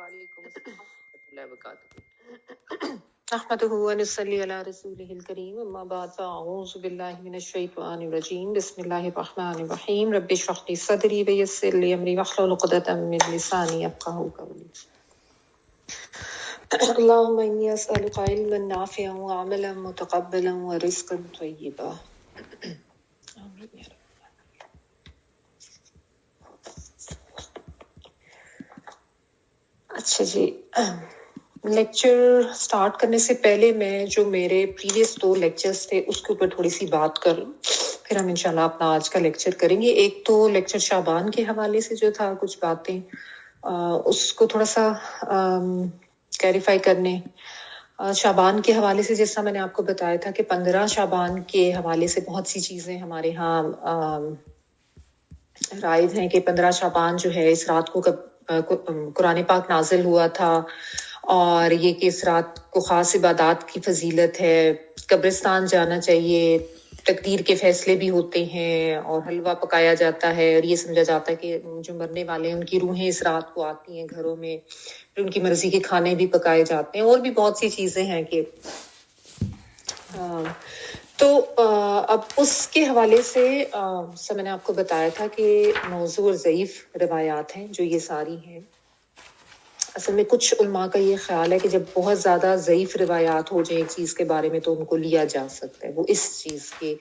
وعلیکم السلام ورحمۃ اللہ وبرکاتہ نحمده ونصلي على رسوله الكريم اما بعد فاعوذ بالله من الشیطان الرجیم بسم اللہ الرحمن الرحیم رب اشرح لي صدری ويسر لي امری واحلل عقدۃ من لسانی یفقهوا قولی اللهم انی اسألک علما نافعا وعملا متقبلا ورزقا طیبا آمین یا رب۔ اچھا جی، لیکچر سٹارٹ کرنے سے پہلے میں جو میرے پریویس 2 لیکچرز تھے اس کے اوپر تھوڑی سی بات کر لوں، پھر ہم انشاءاللہ اپنا آج کا لیکچر کریں گے۔ ایک تو لیکچر شعبان کے حوالے سے جو تھا کچھ باتیں اس کو تھوڑا سا کلیریفائی کرنے، شعبان کے حوالے سے جیسا میں نے آپ کو بتایا تھا کہ 15 شعبان کے حوالے سے بہت سی چیزیں ہمارے ہاں رائج ہیں کہ 15 شعبان جو ہے اس رات کو قرآن پاک نازل ہوا تھا، اور یہ کہ اس رات کو خاص عبادات کی فضیلت ہے، قبرستان جانا چاہیے، تقدیر کے فیصلے بھی ہوتے ہیں اور حلوہ پکایا جاتا ہے، اور یہ سمجھا جاتا ہے کہ جو مرنے والے ہیں ان کی روحیں اس رات کو آتی ہیں گھروں میں، پھر ان کی مرضی کے کھانے بھی پکائے جاتے ہیں، اور بھی بہت سی چیزیں ہیں کہ تو اب اس کے حوالے سے میں نے آپ کو بتایا تھا کہ موضوع اور ضعیف روایات ہیں جو یہ ساری ہیں۔ اصل میں کچھ علماء کا یہ خیال ہے کہ جب بہت زیادہ ضعیف روایات ہو جائیں ایک چیز کے بارے میں تو ان کو لیا جا سکتا ہے، وہ اس چیز کے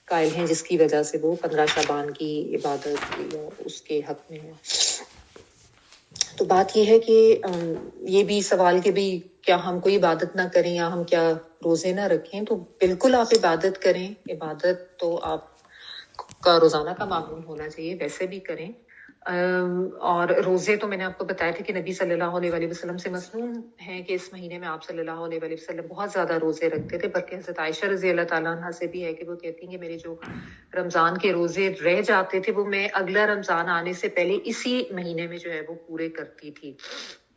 قائل ہیں جس کی وجہ سے وہ 15 شعبان کی عبادت اس کے حق میں ہے۔ تو بات یہ ہے کہ یہ بھی سوال کہ بھی کیا ہم کوئی عبادت نہ کریں یا ہم کیا روزے نہ رکھیں، تو بالکل آپ عبادت کریں، عبادت تو آپ کا روزانہ کا معمول ہونا چاہیے، ویسے بھی کریں، اور روزے تو میں نے آپ کو بتایا تھا کہ نبی صلی اللہ علیہ وآلہ وسلم سے مسنون ہے کہ اس مہینے میں آپ صلی اللہ علیہ وآلہ وسلم بہت زیادہ روزے رکھتے تھے، بلکہ حضرت عائشہ رضی اللہ تعالیٰ عنہ سے بھی ہے کہ وہ کہتی ہیں کہ میرے جو رمضان کے روزے رہ جاتے تھے وہ میں اگلا رمضان آنے سے پہلے اسی مہینے میں جو ہے وہ پورے کرتی تھی،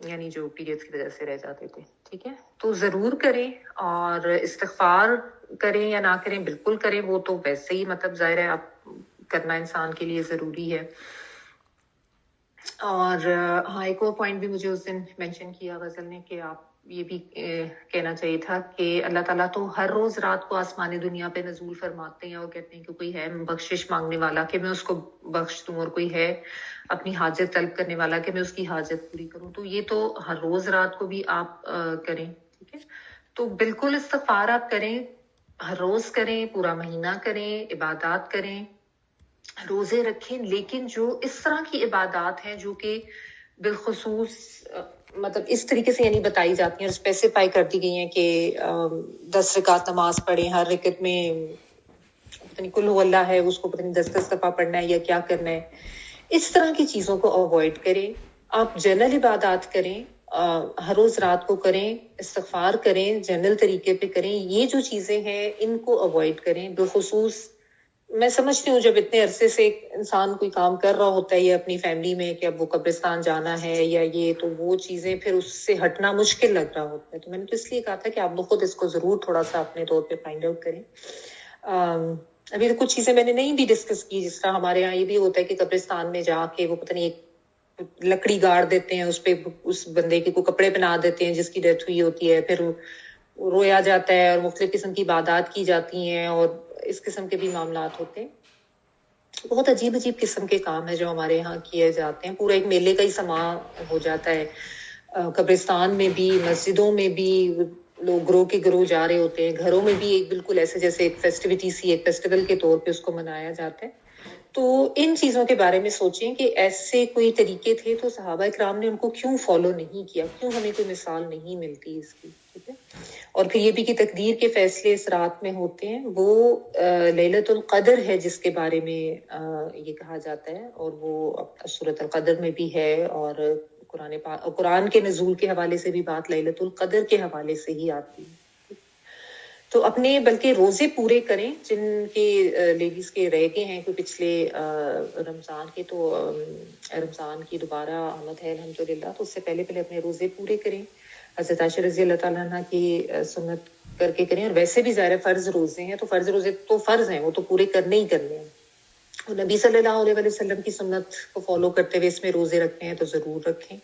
یعنی جو پیریڈ کی وجہ سے رہ جاتے تھے۔ ٹھیک ہے، تو ضرور کریں، اور استغفار کریں یا نہ کریں بالکل کریں، وہ تو ویسے ہی مطلب ظاہر ہے آپ کرنا انسان کے لیے ضروری ہے۔ اور ہاں ایک اور پوائنٹ بھی مجھے اس دن مینشن کیا غزل نے کہ آپ یہ بھی کہنا چاہیے تھا کہ اللہ تعالیٰ تو ہر روز رات کو آسمانی دنیا پہ نزول فرماتے ہیں اور کہتے ہیں کہ کوئی ہے بخشش مانگنے والا کہ میں اس کو بخش دوں، اور کوئی ہے اپنی حاجت طلب کرنے والا کہ میں اس کی حاجت پوری کروں، تو یہ تو ہر روز رات کو بھی آپ کریں۔ ٹھیک ہے، تو بالکل استغفار آپ کریں، ہر روز کریں، پورا مہینہ کریں، عبادات کریں، روزے رکھیں، لیکن جو اس طرح کی عبادات ہیں جو کہ بالخصوص مطلب اس طریقے سے یعنی بتائی جاتی ہیں اور اسپیسیفائی کر دی گئی ہیں کہ 10 رکعت نماز پڑھیں، ہر رکعت میں پتہ نہیں کل ہو اللہ ہے اس کو پتہ نہیں 10 دفعہ پڑھنا ہے یا کیا کرنا ہے، اس طرح کی چیزوں کو اوائڈ کریں۔ آپ جنرل عبادات کریں، ہر روز رات کو کریں، استغفار کریں، جنرل طریقے پہ کریں، یہ جو چیزیں ہیں ان کو اوائڈ کریں۔ بالخصوص میں سمجھتی ہوں جب اتنے عرصے سے ایک انسان کوئی کام کر رہا ہوتا ہے یا اپنی فیملی میں کہ اب وہ قبرستان جانا ہے یا یہ، تو وہ چیزیں پھر اس سے ہٹنا مشکل لگ رہا ہوتا ہے، تو میں نے تو اس لیے کہا تھا کہ آپ لوگ خود اس کو ضرور تھوڑا سا اپنے طور پہ فائنڈ آؤٹ کریں۔ ابھی تو کچھ چیزیں میں نے نہیں بھی ڈسکس کی، جس طرح ہمارے یہاں یہ بھی ہوتا ہے کہ قبرستان میں جا کے وہ پتہ نہیں ایک لکڑی گاڑ دیتے ہیں، اس پہ اس بندے کے کو کپڑے پہنا دیتے ہیں جس کی ڈیتھ ہوئی ہوتی ہے، پھر رویا جاتا ہے اور مختلف قسم کی عبادات کی جاتی ہیں اور اس قسم کے بھی معاملات ہوتے ہیں۔ بہت عجیب عجیب قسم کے کام ہیں جو ہمارے یہاں کیے جاتے ہیں، پورا ایک میلے کا ہی سما ہو جاتا ہے۔ قبرستان میں بھی، مسجدوں میں بھی لوگ گروہ کے گروہ جا رہے ہوتے ہیں، گھروں میں بھی ایک بالکل ایسے جیسے ایک فیسٹیوٹی سی، ایک فیسٹیول کے طور پہ اس کو منایا جاتا ہے۔ تو ان چیزوں کے بارے میں سوچیں کہ ایسے کوئی طریقے تھے تو صحابہ کرام نے ان کو کیوں فالو نہیں کیا، کیوں ہمیں کوئی مثال نہیں ملتی اس کی۔ ٹھیک ہے، اور پھر یہ بھی کہ تقدیر کے فیصلے اس رات میں ہوتے ہیں، وہ لیلۃ القدر ہے جس کے بارے میں یہ کہا جاتا ہے، اور وہ سورۃ القدر میں بھی ہے، اور قرآن کے نزول کے حوالے سے بھی بات لیلۃ القدر کے حوالے سے ہی آتی ہے۔ تو اپنے بلکہ روزے پورے کریں، جن کے لیڈیز کے رہ گئے ہیں کوئی پچھلے رمضان کے، تو رمضان کی دوبارہ آمد ہے الحمدللہ، تو اس سے پہلے اپنے روزے پورے کریں، حضرت عائشہ رضی اللہ تعالیٰ عنہ کی سنت کر کے کریں، اور ویسے بھی ظاہر فرض روزے ہیں تو فرض روزے تو فرض ہیں، وہ تو پورے کرنے ہی کرنے ہیں، اور نبی صلی اللہ علیہ وسلم کی سنت کو فالو کرتے ہوئے اس میں روزے رکھتے ہیں تو ضرور رکھیں۔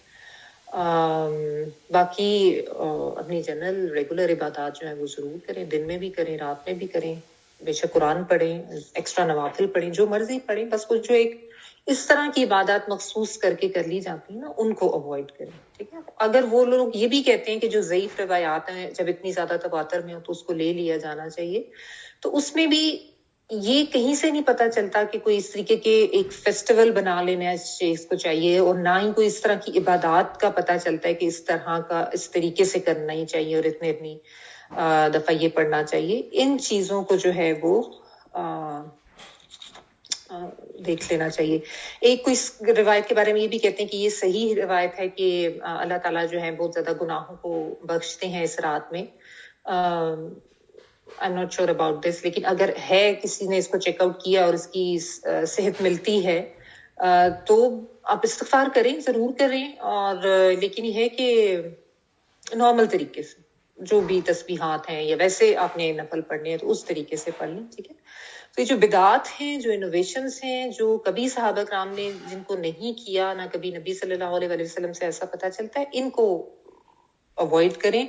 باقی اپنی جنرل ریگولر عبادات جو ہیں وہ ضرور کریں، دن میں بھی کریں، رات میں بھی کریں، بے شک قرآن پڑھیں، ایکسٹرا نوافل پڑھیں، جو مرضی پڑھیں، بس وہ جو ایک اس طرح کی عبادات مخصوص کر کے کر لی جاتی ہیں نا، ان کو اوائڈ کریں، ٹھیک ہے. اگر وہ لوگ یہ بھی کہتے ہیں کہ جو ضعیف روایات ہیں جب اتنی زیادہ تواتر میں ہو تو اس کو لے لیا جانا چاہیے، تو اس میں بھی یہ کہیں سے نہیں پتا چلتا کہ کوئی اس طریقے کے ایک فیسٹیول بنا لینا اس چیز کو چاہیے، اور نہ ہی کوئی اس طرح کی عبادات کا پتا چلتا ہے کہ اس طرح کا اس طریقے سے کرنا ہی چاہیے اور اتنی دفعہ یہ پڑھنا چاہیے. ان چیزوں کو جو ہے وہ دیکھ لینا چاہیے. ایک کوئی روایت کے بارے میں یہ بھی کہتے ہیں کہ یہ صحیح روایت ہے کہ اللہ تعالیٰ جو ہے بہت زیادہ گناہوں کو بخشتے ہیں اس رات میں. I'm not sure about this، لیکن اگر ہے کسی نے اس کو چیک آؤٹ کیا اور اس کی صحت ملتی ہے تو آپ استغفار کریں، ضرور کریں، اور لیکن یہ ہے کہ نارمل طریقے سے جو بھی تسبیحات ہیں یا ویسے آپ نے نفل پڑھنے ہیں تو اس طریقے سے پڑھ لیں، ٹھیک ہے. تو یہ جو بدعات ہیں، جو انوویشنز ہیں، جو کبھی صحابہ کرام نے جن کو نہیں کیا، نہ کبھی نبی صلی اللہ علیہ وسلم سے ایسا پتہ چلتا ہے، ان کو اوائڈ کریں.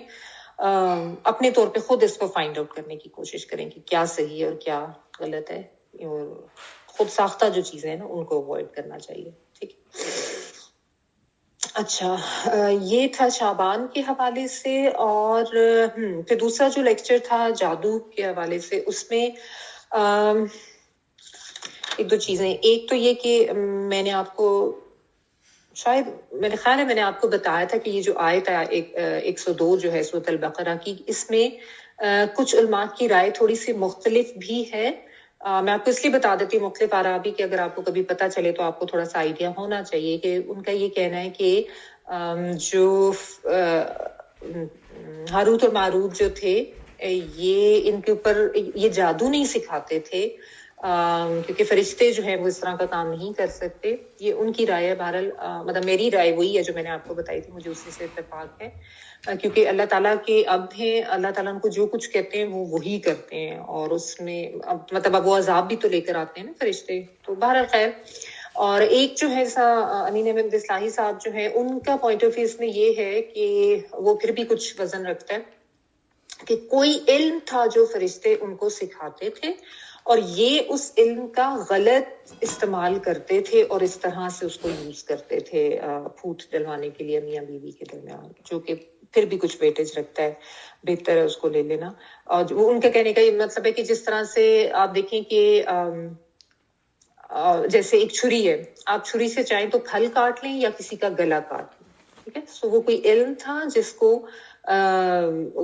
اپنے طور پہ خود اس کو فائنڈ آؤٹ کرنے کی کوشش کریں کہ کیا صحیح ہے اور کیا غلط ہے، اور خود ساختہ جو چیزیں ہیں نا ان کو اوائڈ کرنا چاہیے، ٹھیک ہے. اچھا، یہ تھا شعبان کے حوالے سے. اور پھر دوسرا جو لیکچر تھا جادو کے حوالے سے، اس میں ایک دو چیزیں. ایک تو یہ کہ میں نے آپ کو شاید میرے خیال ہے میں نے آپ کو بتایا تھا کہ یہ جو آیت ہے 102 جو ہے سورۃ البقرہ کی، اس میں کچھ علماء کی رائے تھوڑی سی مختلف بھی ہے. میں آپ کو اس لیے بتا دیتی ہوں مختلف آراء بھی، کہ اگر آپ کو کبھی پتہ چلے تو آپ کو تھوڑا سا آئیڈیا ہونا چاہیے. کہ ان کا یہ کہنا ہے کہ جو ہاروت اور ماروت جو تھے، یہ ان کے اوپر یہ جادو نہیں سکھاتے تھے، کیونکہ فرشتے جو ہیں وہ اس طرح کا کام نہیں کر سکتے. یہ ان کی رائے ہے. بہرحال مطلب میری رائے وہی ہے جو میں نے آپ کو بتائی تھی، مجھے اسی سے اتفاق ہے، کیونکہ اللہ تعالیٰ کے عبد ہیں، اللہ تعالیٰ ان کو جو کچھ کہتے ہیں وہ وہی کرتے ہیں، اور اس میں مطلب اب وہ عذاب بھی تو لے کر آتے ہیں نا فرشتے. تو بہرحال خیر. اور ایک جو ہے امین احمد اصلاحی صاحب جو ہیں، ان کا پوائنٹ آف ویو اس میں یہ ہے کہ وہ پھر بھی کچھ وزن رکھتا ہے کہ کوئی علم تھا جو فرشتے ان کو سکھاتے تھے، اور یہ اس علم کا غلط استعمال کرتے تھے اور اس طرح سے اس کو یوز کرتے تھے پھوٹ ڈلوانے کے لیے میاں بیوی کے درمیان، جو کہ پھر بھی کچھ ویٹیج رکھتا ہے، بہتر ہے اس کو لے لینا. اور وہ ان کا کہنے کا یہ مطلب ہے کہ جس طرح سے آپ دیکھیں کہ جیسے ایک چھری ہے، آپ چھری سے چاہیں تو پھل کاٹ لیں یا کسی کا گلا کاٹ لیں، ٹھیک ہے. سو وہ کوئی علم تھا جس کو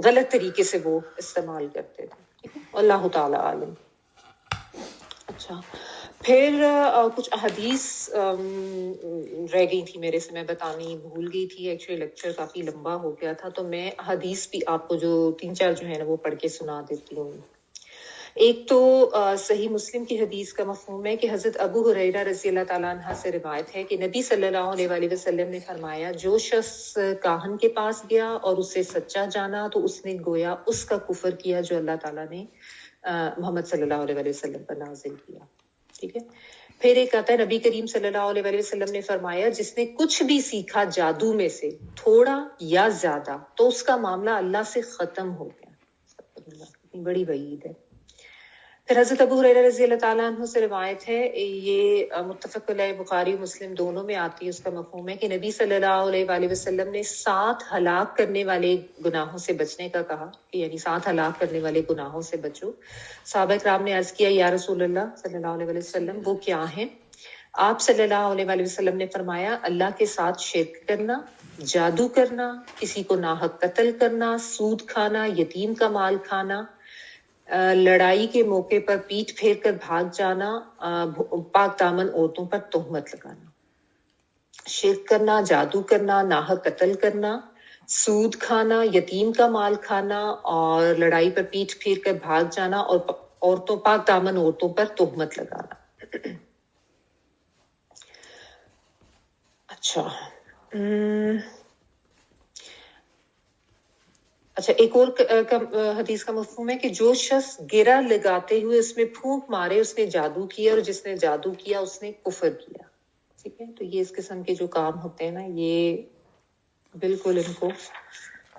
غلط طریقے سے وہ استعمال کرتے تھے، ٹھیک ہے. اللہ تعالیٰ عالم. اچھا، پھر کچھ احادیث رہ گئی تھی میرے سے، میں بتانی بھول گئی تھی. ایکچولی لیکچر کافی لمبا ہو گیا تھا، تو میں احادیث بھی آپ کو جو 3-4 جو ہے نا وہ پڑھ کے سنا دیتی ہوں. ایک تو صحیح مسلم کی حدیث کا مفہوم ہے کہ حضرت ابو ہریرہ رضی اللہ تعالیٰ عنہ سے روایت ہے کہ نبی صلی اللہ علیہ وسلم نے فرمایا، جو شخص کاہن کے پاس گیا اور اسے سچا جانا تو اس نے گویا اس کا کفر کیا جو اللہ تعالیٰ نے محمد صلی اللہ علیہ وسلم پر نازل کیا، ٹھیک ہے. پھر ایک آتا ہے نبی کریم صلی اللہ علیہ وسلم نے فرمایا، جس نے کچھ بھی سیکھا جادو میں سے تھوڑا یا زیادہ تو اس کا معاملہ اللہ سے ختم ہو گیا. اتنی بڑی وعید ہے. پھر حضرت ابو ہریرہ رضی اللہ تعالیٰ عنہ سے روایت ہے، یہ متفق علیہ بخاری مسلم دونوں میں آتی ہے. اس کا مفہوم ہے کہ نبی صلی اللہ علیہ وآلہ وسلم نے 7 ہلاک کرنے والے گناہوں سے بچنے کا کہا، کہ یعنی 7 ہلاک کرنے والے گناہوں سے بچو. صحابہ کرام نے عرض کیا، یا رسول اللہ صلی اللہ علیہ وسلم وہ کیا ہیں؟ آپ صلی اللہ علیہ وآلہ وسلم نے فرمایا، اللہ کے ساتھ شرک کرنا، جادو کرنا، کسی کو ناحق قتل کرنا، سود کھانا، یتیم کا مال کھانا، لڑائی کے موقع پر پیٹھ پھیر کر بھاگ جانا، پاک دامن عورتوں پر تہمت لگانا. شرک کرنا، جادو کرنا، ناحق قتل کرنا، سود کھانا، یتیم کا مال کھانا، اور لڑائی پر پیٹھ پھیر کر بھاگ جانا، اور عورتوں پاک دامن عورتوں پر تہمت لگانا. اچھا، ایک اور حدیث کا مفہوم ہے کہ جو شخص گرہ لگاتے ہوئے اس میں پھونک مارے اس نے جادو کیا، اور جس نے جادو کیا اس نے کفر کیا، ٹھیک ہے. تو یہ اس قسم کے جو کام ہوتے ہیں نا، یہ بالکل ان کو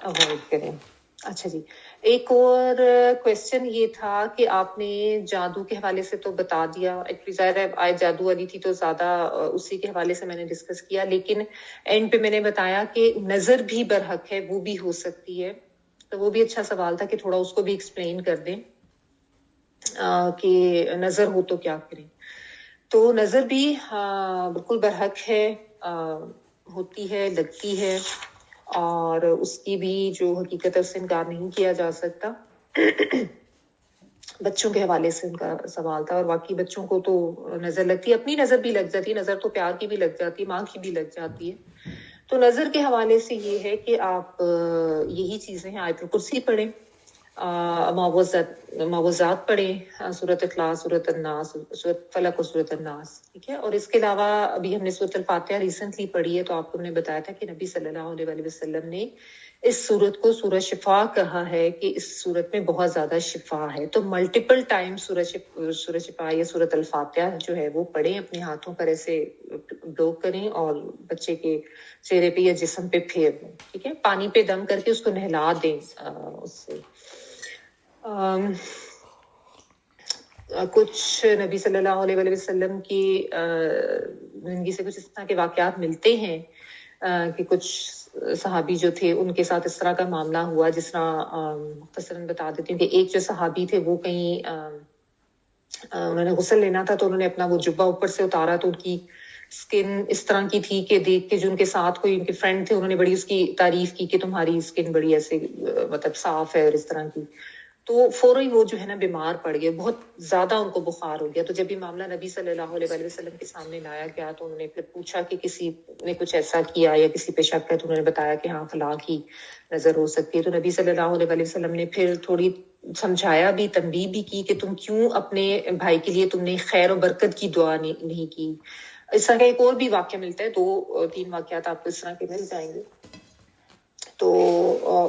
اوائڈ کریں. اچھا جی, ایک اور کوشچن یہ تھا کہ آپ نے جادو کے حوالے سے تو بتا دیا, ایکچولی ظاہر ہے آج جادو والی تھی تو زیادہ اسی کے حوالے سے میں نے ڈسکس کیا, لیکن اینڈ پہ میں نے بتایا کہ نظر بھی برحق ہے, وہ بھی ہو سکتی ہے, تو وہ بھی اچھا سوال تھا کہ تھوڑا اس کو بھی ایکسپلین کر دیں کہ نظر ہو تو کیا کریں. تو نظر بھی بالکل برحق ہے, ہوتی ہے, لگتی ہے, اور اس کی بھی جو حقیقت ہے اس سے انکار نہیں کیا جا سکتا. بچوں کے حوالے سے ان کا سوال تھا, اور واقعی بچوں کو تو نظر لگتی ہے, اپنی نظر بھی لگ جاتی ہے, نظر تو پیار کی بھی لگ جاتی ہے, ماں کی بھی لگ جاتی ہے. تو نظر کے حوالے سے یہ ہے کہ آپ یہی چیزیں ہیں, آیت الکرسی پڑھیں, معوذات پڑھیں, سورۃ اخلاص, سورۃ الناس, سورۃ فلق اور سورۃ الناس, ٹھیک ہے. اور اس کے علاوہ ابھی ہم نے سورۃ الفاتحہ ریسنٹلی پڑھی ہے, تو آپ کو ہم نے بتایا تھا کہ نبی صلی اللہ علیہ وآلہ وسلم نے اس سورت کو سورہ شفا کہا ہے کہ اس سورت میں بہت زیادہ شفا ہے. تو ملٹیپل ٹائم سورہ شفا یا سورۃ الفاتحہ جو ہے وہ پڑھیں, اپنے ہاتھوں پر ایسے بلو کریں اور بچے کے چہرے پہ یا جسم پہ پھیر دیں, ٹھیک ہے. پانی پہ دم کر کے اس کو نہلا دیں. اس سے کچھ نبی صلی اللہ علیہ وآلہ وسلم کی زندگی سے کچھ اس طرح کے واقعات ملتے ہیں کہ کچھ صحابی جو تھے ان کے ساتھ اس طرح کا معاملہ ہوا, جس طرح مختصراً بتا دیتی ہوں کہ ایک جو صحابی تھے وہ کہیں انہوں نے غسل لینا تھا, تو انہوں نے اپنا وہ جبہ اوپر سے اتارا, تو ان کی اسکن اس طرح کی تھی کہ دیکھ کے جو ان کے ساتھ کوئی ان کے فرینڈ تھے انہوں نے بڑی اس کی تعریف کی کہ تمہاری اسکن بڑی ایسے مطلب صاف ہے اور اس طرح کی. تو فوراً وہ جو ہے نا بیمار پڑ گئے, بہت زیادہ ان کو بخار ہو گیا. تو جب یہ معاملہ نبی صلی اللہ علیہ وآلہ وسلم کے سامنے لایا گیا تو انہوں نے پھر پوچھا کہ کسی نے کچھ ایسا کیا یا کسی پہ شک ہے, تو انہوں نے بتایا کہ ہاں فلاں کی نظر ہو سکتی ہے. تو نبی صلی اللہ علیہ وآلہ وسلم نے پھر تھوڑی سمجھایا بھی, تنبیہ بھی کی کہ تم کیوں اپنے بھائی کے لیے تم نے خیر و برکت کی دعا نہیں کی. اس طرح کا ایک اور بھی واقعہ ملتا ہے, 2-3 واقعات آپ کو اس طرح کے مل جائیں گے. تو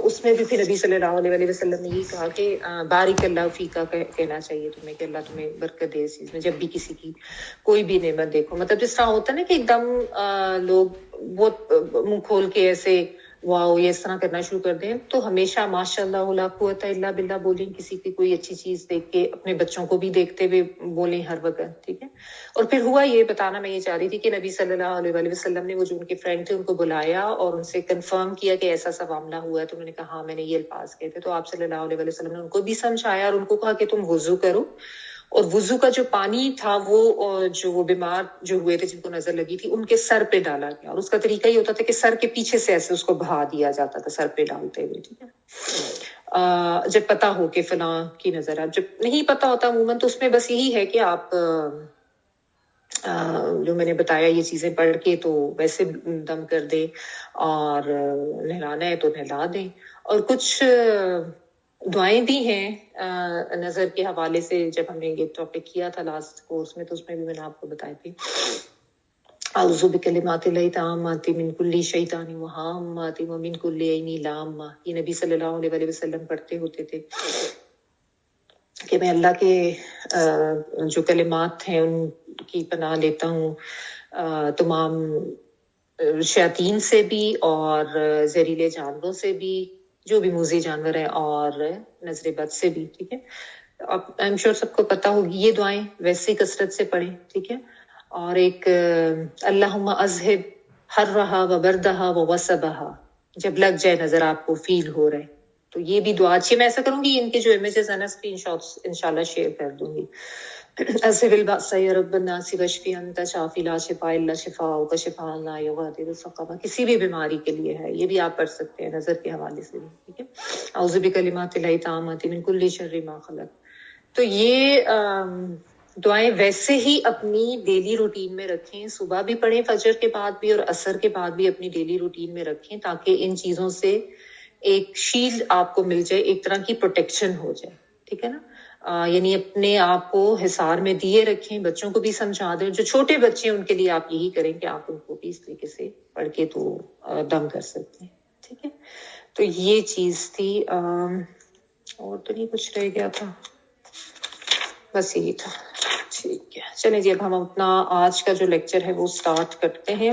اس میں بھی پھر نبی صلی اللہ علیہ وآلہ وسلم نے یہ کہا کہ بارک اللہ فیکا کہنا چاہیے تمہیں, کہ اللہ تمہیں برکت دے اس چیز میں جب بھی کسی کی کوئی بھی نعمت دیکھو. مطلب جس طرح ہوتا ہے نا کہ ایک دم لوگ بہت منہ کھول کے ایسے واو یہ اس طرح کرنا شروع کر دیں, تو ہمیشہ ماشاء اللہ لا قوت الا باللہ بولیں. کسی کی کوئی اچھی چیز دیکھ کے اپنے بچوں کو بھی دیکھتے ہوئے بولیں ہر وقت, ٹھیک ہے. اور پھر ہوا یہ, بتانا میں یہ چاہ رہی تھی کہ نبی صلی اللہ علیہ وآلہ وسلم نے وہ جو ان کے فرینڈ تھے ان کو بلایا اور ان سے کنفرم کیا کہ ایسا سا معاملہ ہوا ہے. تو انہوں نے کہا ہاں میں نے یہ الفاظ کہے تھے. تو آپ صلی اللہ علیہ وآلہ وسلم نے ان کو بھی سمجھایا اور ان کو کہا کہ تم وضو کرو, اور وضو کا جو پانی تھا وہ جو وہ بیمار جو ہوئے تھے جن کو نظر لگی تھی ان کے سر پہ ڈالا گیا. اور اس کا طریقہ یہ ہوتا تھا کہ سر کے پیچھے سے ایسے اس کو بہا دیا جاتا تھا سر پہ ڈالتے ہوئے, ٹھیک ہے. جب پتا ہو کہ فلاں کی نظر ہے, جب نہیں پتا ہوتا عموماً تو اس میں بس یہی ہے کہ آپ جو میں نے بتایا یہ چیزیں پڑھ کے تو ویسے دم کر دیں, اور نہلانا ہے تو نہلا دیں. اور کچھ دعائیں بھی ہیں نظر کے حوالے سے, جب ہم نے یہ ٹاپک کیا تھا لاسٹ کورس میں تو اس میں بھی میں نے آپ کو بتائی تھی. اعوذ بکلمات اللہ التامات من کل شیطان وہامات ومن کل عین لامہ, یہ نبی صلی اللہ علیہ وآلہ وسلم پڑھتے ہوتے تھے کہ میں اللہ کے جو کلمات ہیں ان کی پناہ لیتا ہوں تمام شیاطین سے بھی اور زہریلے جانوروں سے بھی, جو بھی موذی جانور ہیں, اور نظر بد سے بھی, ٹھیک ہے. اب آئی ایم شیور سب کو پتہ ہوگی یہ دعائیں, ویسے کثرت سے پڑھیں, ٹھیک ہے. اور ایک اللہم اذہب حرہا و بردہا و وصبہا, جب لگ جائے نظر آپ کو فیل ہو رہے, تو یہ بھی دعا اچھی. میں ایسا کروں گی ان کے جو امیجز ہیں نا اسکرین شاٹس انشاءاللہ شیئر کر دوں گی. اذہب البأس یا رب الناس واشفی انت شافی لا شفاء الا شفاؤک شفاء لا یغادر سقما, کسی بھی بیماری کے لیے ہے, یہ بھی آپ پڑھ سکتے ہیں نظر کے حوالے سے بھی, ٹھیک ہے. اعوذ بکلمات اللہ التامات من کل شر ما خلق. تو یہ دعائیں ویسے ہی اپنی ڈیلی روٹین میں رکھیں, صبح بھی پڑھیں فجر کے بعد بھی, اور عصر کے بعد بھی اپنی ڈیلی روٹین میں رکھیں, تاکہ ان چیزوں سے ایک شیلڈ آپ کو مل جائے, ایک طرح کی پروٹیکشن ہو جائے, ٹھیک ہے نا. یعنی اپنے آپ کو حصار میں دیے رکھیں, بچوں کو بھی سمجھا دیں. جو چھوٹے بچے ہیں ان کے لیے آپ یہی کریں کہ آپ ان کو بھی اس طریقے سے پڑھ کے تو دم کر سکتے ہیں, ٹھیک ہے. تو یہ چیز تھی, اور تو نہیں کچھ رہ گیا تھا, بس یہی تھا. ٹھیک ہے, چلیں جی اب ہم اپنا آج کا جو لیکچر ہے وہ سٹارٹ کرتے ہیں.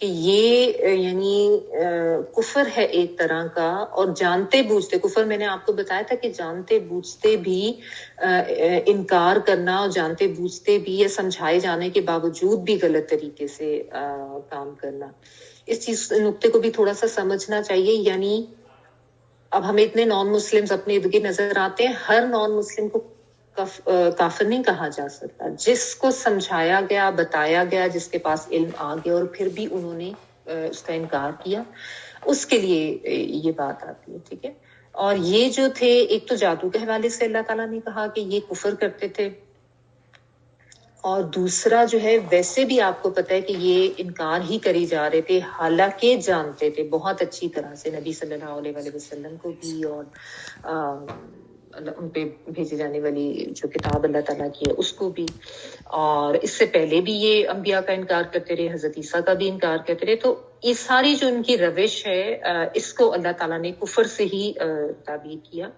کہ یہ یعنی کفر ہے ایک طرح کا، اور جانتے بوجھتے کفر، میں نے آپ کو بتایا تھا کہ جانتے بوجھتے بھی انکار کرنا، اور جانتے بوجھتے بھی یا سمجھائے جانے کے باوجود بھی غلط طریقے سے کام کرنا. اس چیز نقطے کو بھی تھوڑا سا سمجھنا چاہیے. یعنی اب ہمیں اتنے نان مسلمز اپنے ارد گرد نظر آتے ہیں، ہر نان مسلم کو کافر نہیں کہا جا سکتا. جس کو سمجھایا گیا، بتایا گیا، جس کے پاس علم آ گیا اور پھر بھی انہوں نے اس کا انکار کیا، اس کے لیے یہ بات آتی ہے. ٹھیک ہے. اور یہ جو تھے، ایک تو جادو کے حوالے سے اللہ تعالیٰ نے کہا کہ یہ کفر کرتے تھے، اور دوسرا جو ہے ویسے بھی آپ کو پتہ ہے کہ یہ انکار ہی کری جا رہے تھے، حالانکہ جانتے تھے بہت اچھی طرح سے نبی صلی اللہ علیہ وآلہ وسلم کو بھی، اور ان پہ بھیجی جانے والی جو کتاب اللہ تعالیٰ کی ہے اس کو بھی. اور اس سے پہلے بھی یہ انبیاء کا انکار کرتے رہے، حضرت عیسیٰ کا بھی انکار کرتے رہے. تو یہ ساری جو ان کی روش ہے، اس کو اللہ تعالیٰ نے کفر سے ہی تعبیر کیا.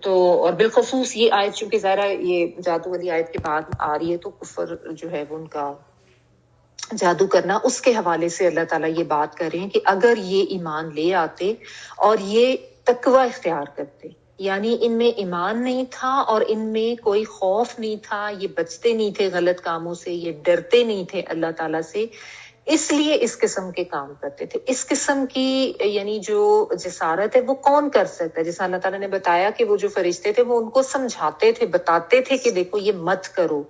تو اور بالخصوص یہ آیت چونکہ ظاہرہ یہ جادو والی آیت کے بعد آ رہی ہے، تو کفر جو ہے وہ ان کا جادو کرنا، اس کے حوالے سے اللہ تعالیٰ یہ بات کر رہے ہیں کہ اگر یہ ایمان لے آتے اور یہ تقوی اختیار کرتے، یعنی ان میں ایمان نہیں تھا اور ان میں کوئی خوف نہیں تھا، یہ بچتے نہیں تھے غلط کاموں سے، یہ ڈرتے نہیں تھے اللہ تعالیٰ سے، اس لیے اس قسم کے کام کرتے تھے. اس قسم کی یعنی جو جسارت ہے وہ کون کر سکتا ہے؟ جیسا اللہ تعالیٰ نے بتایا کہ وہ جو فرشتے تھے وہ ان کو سمجھاتے تھے، بتاتے تھے کہ دیکھو یہ مت کرو،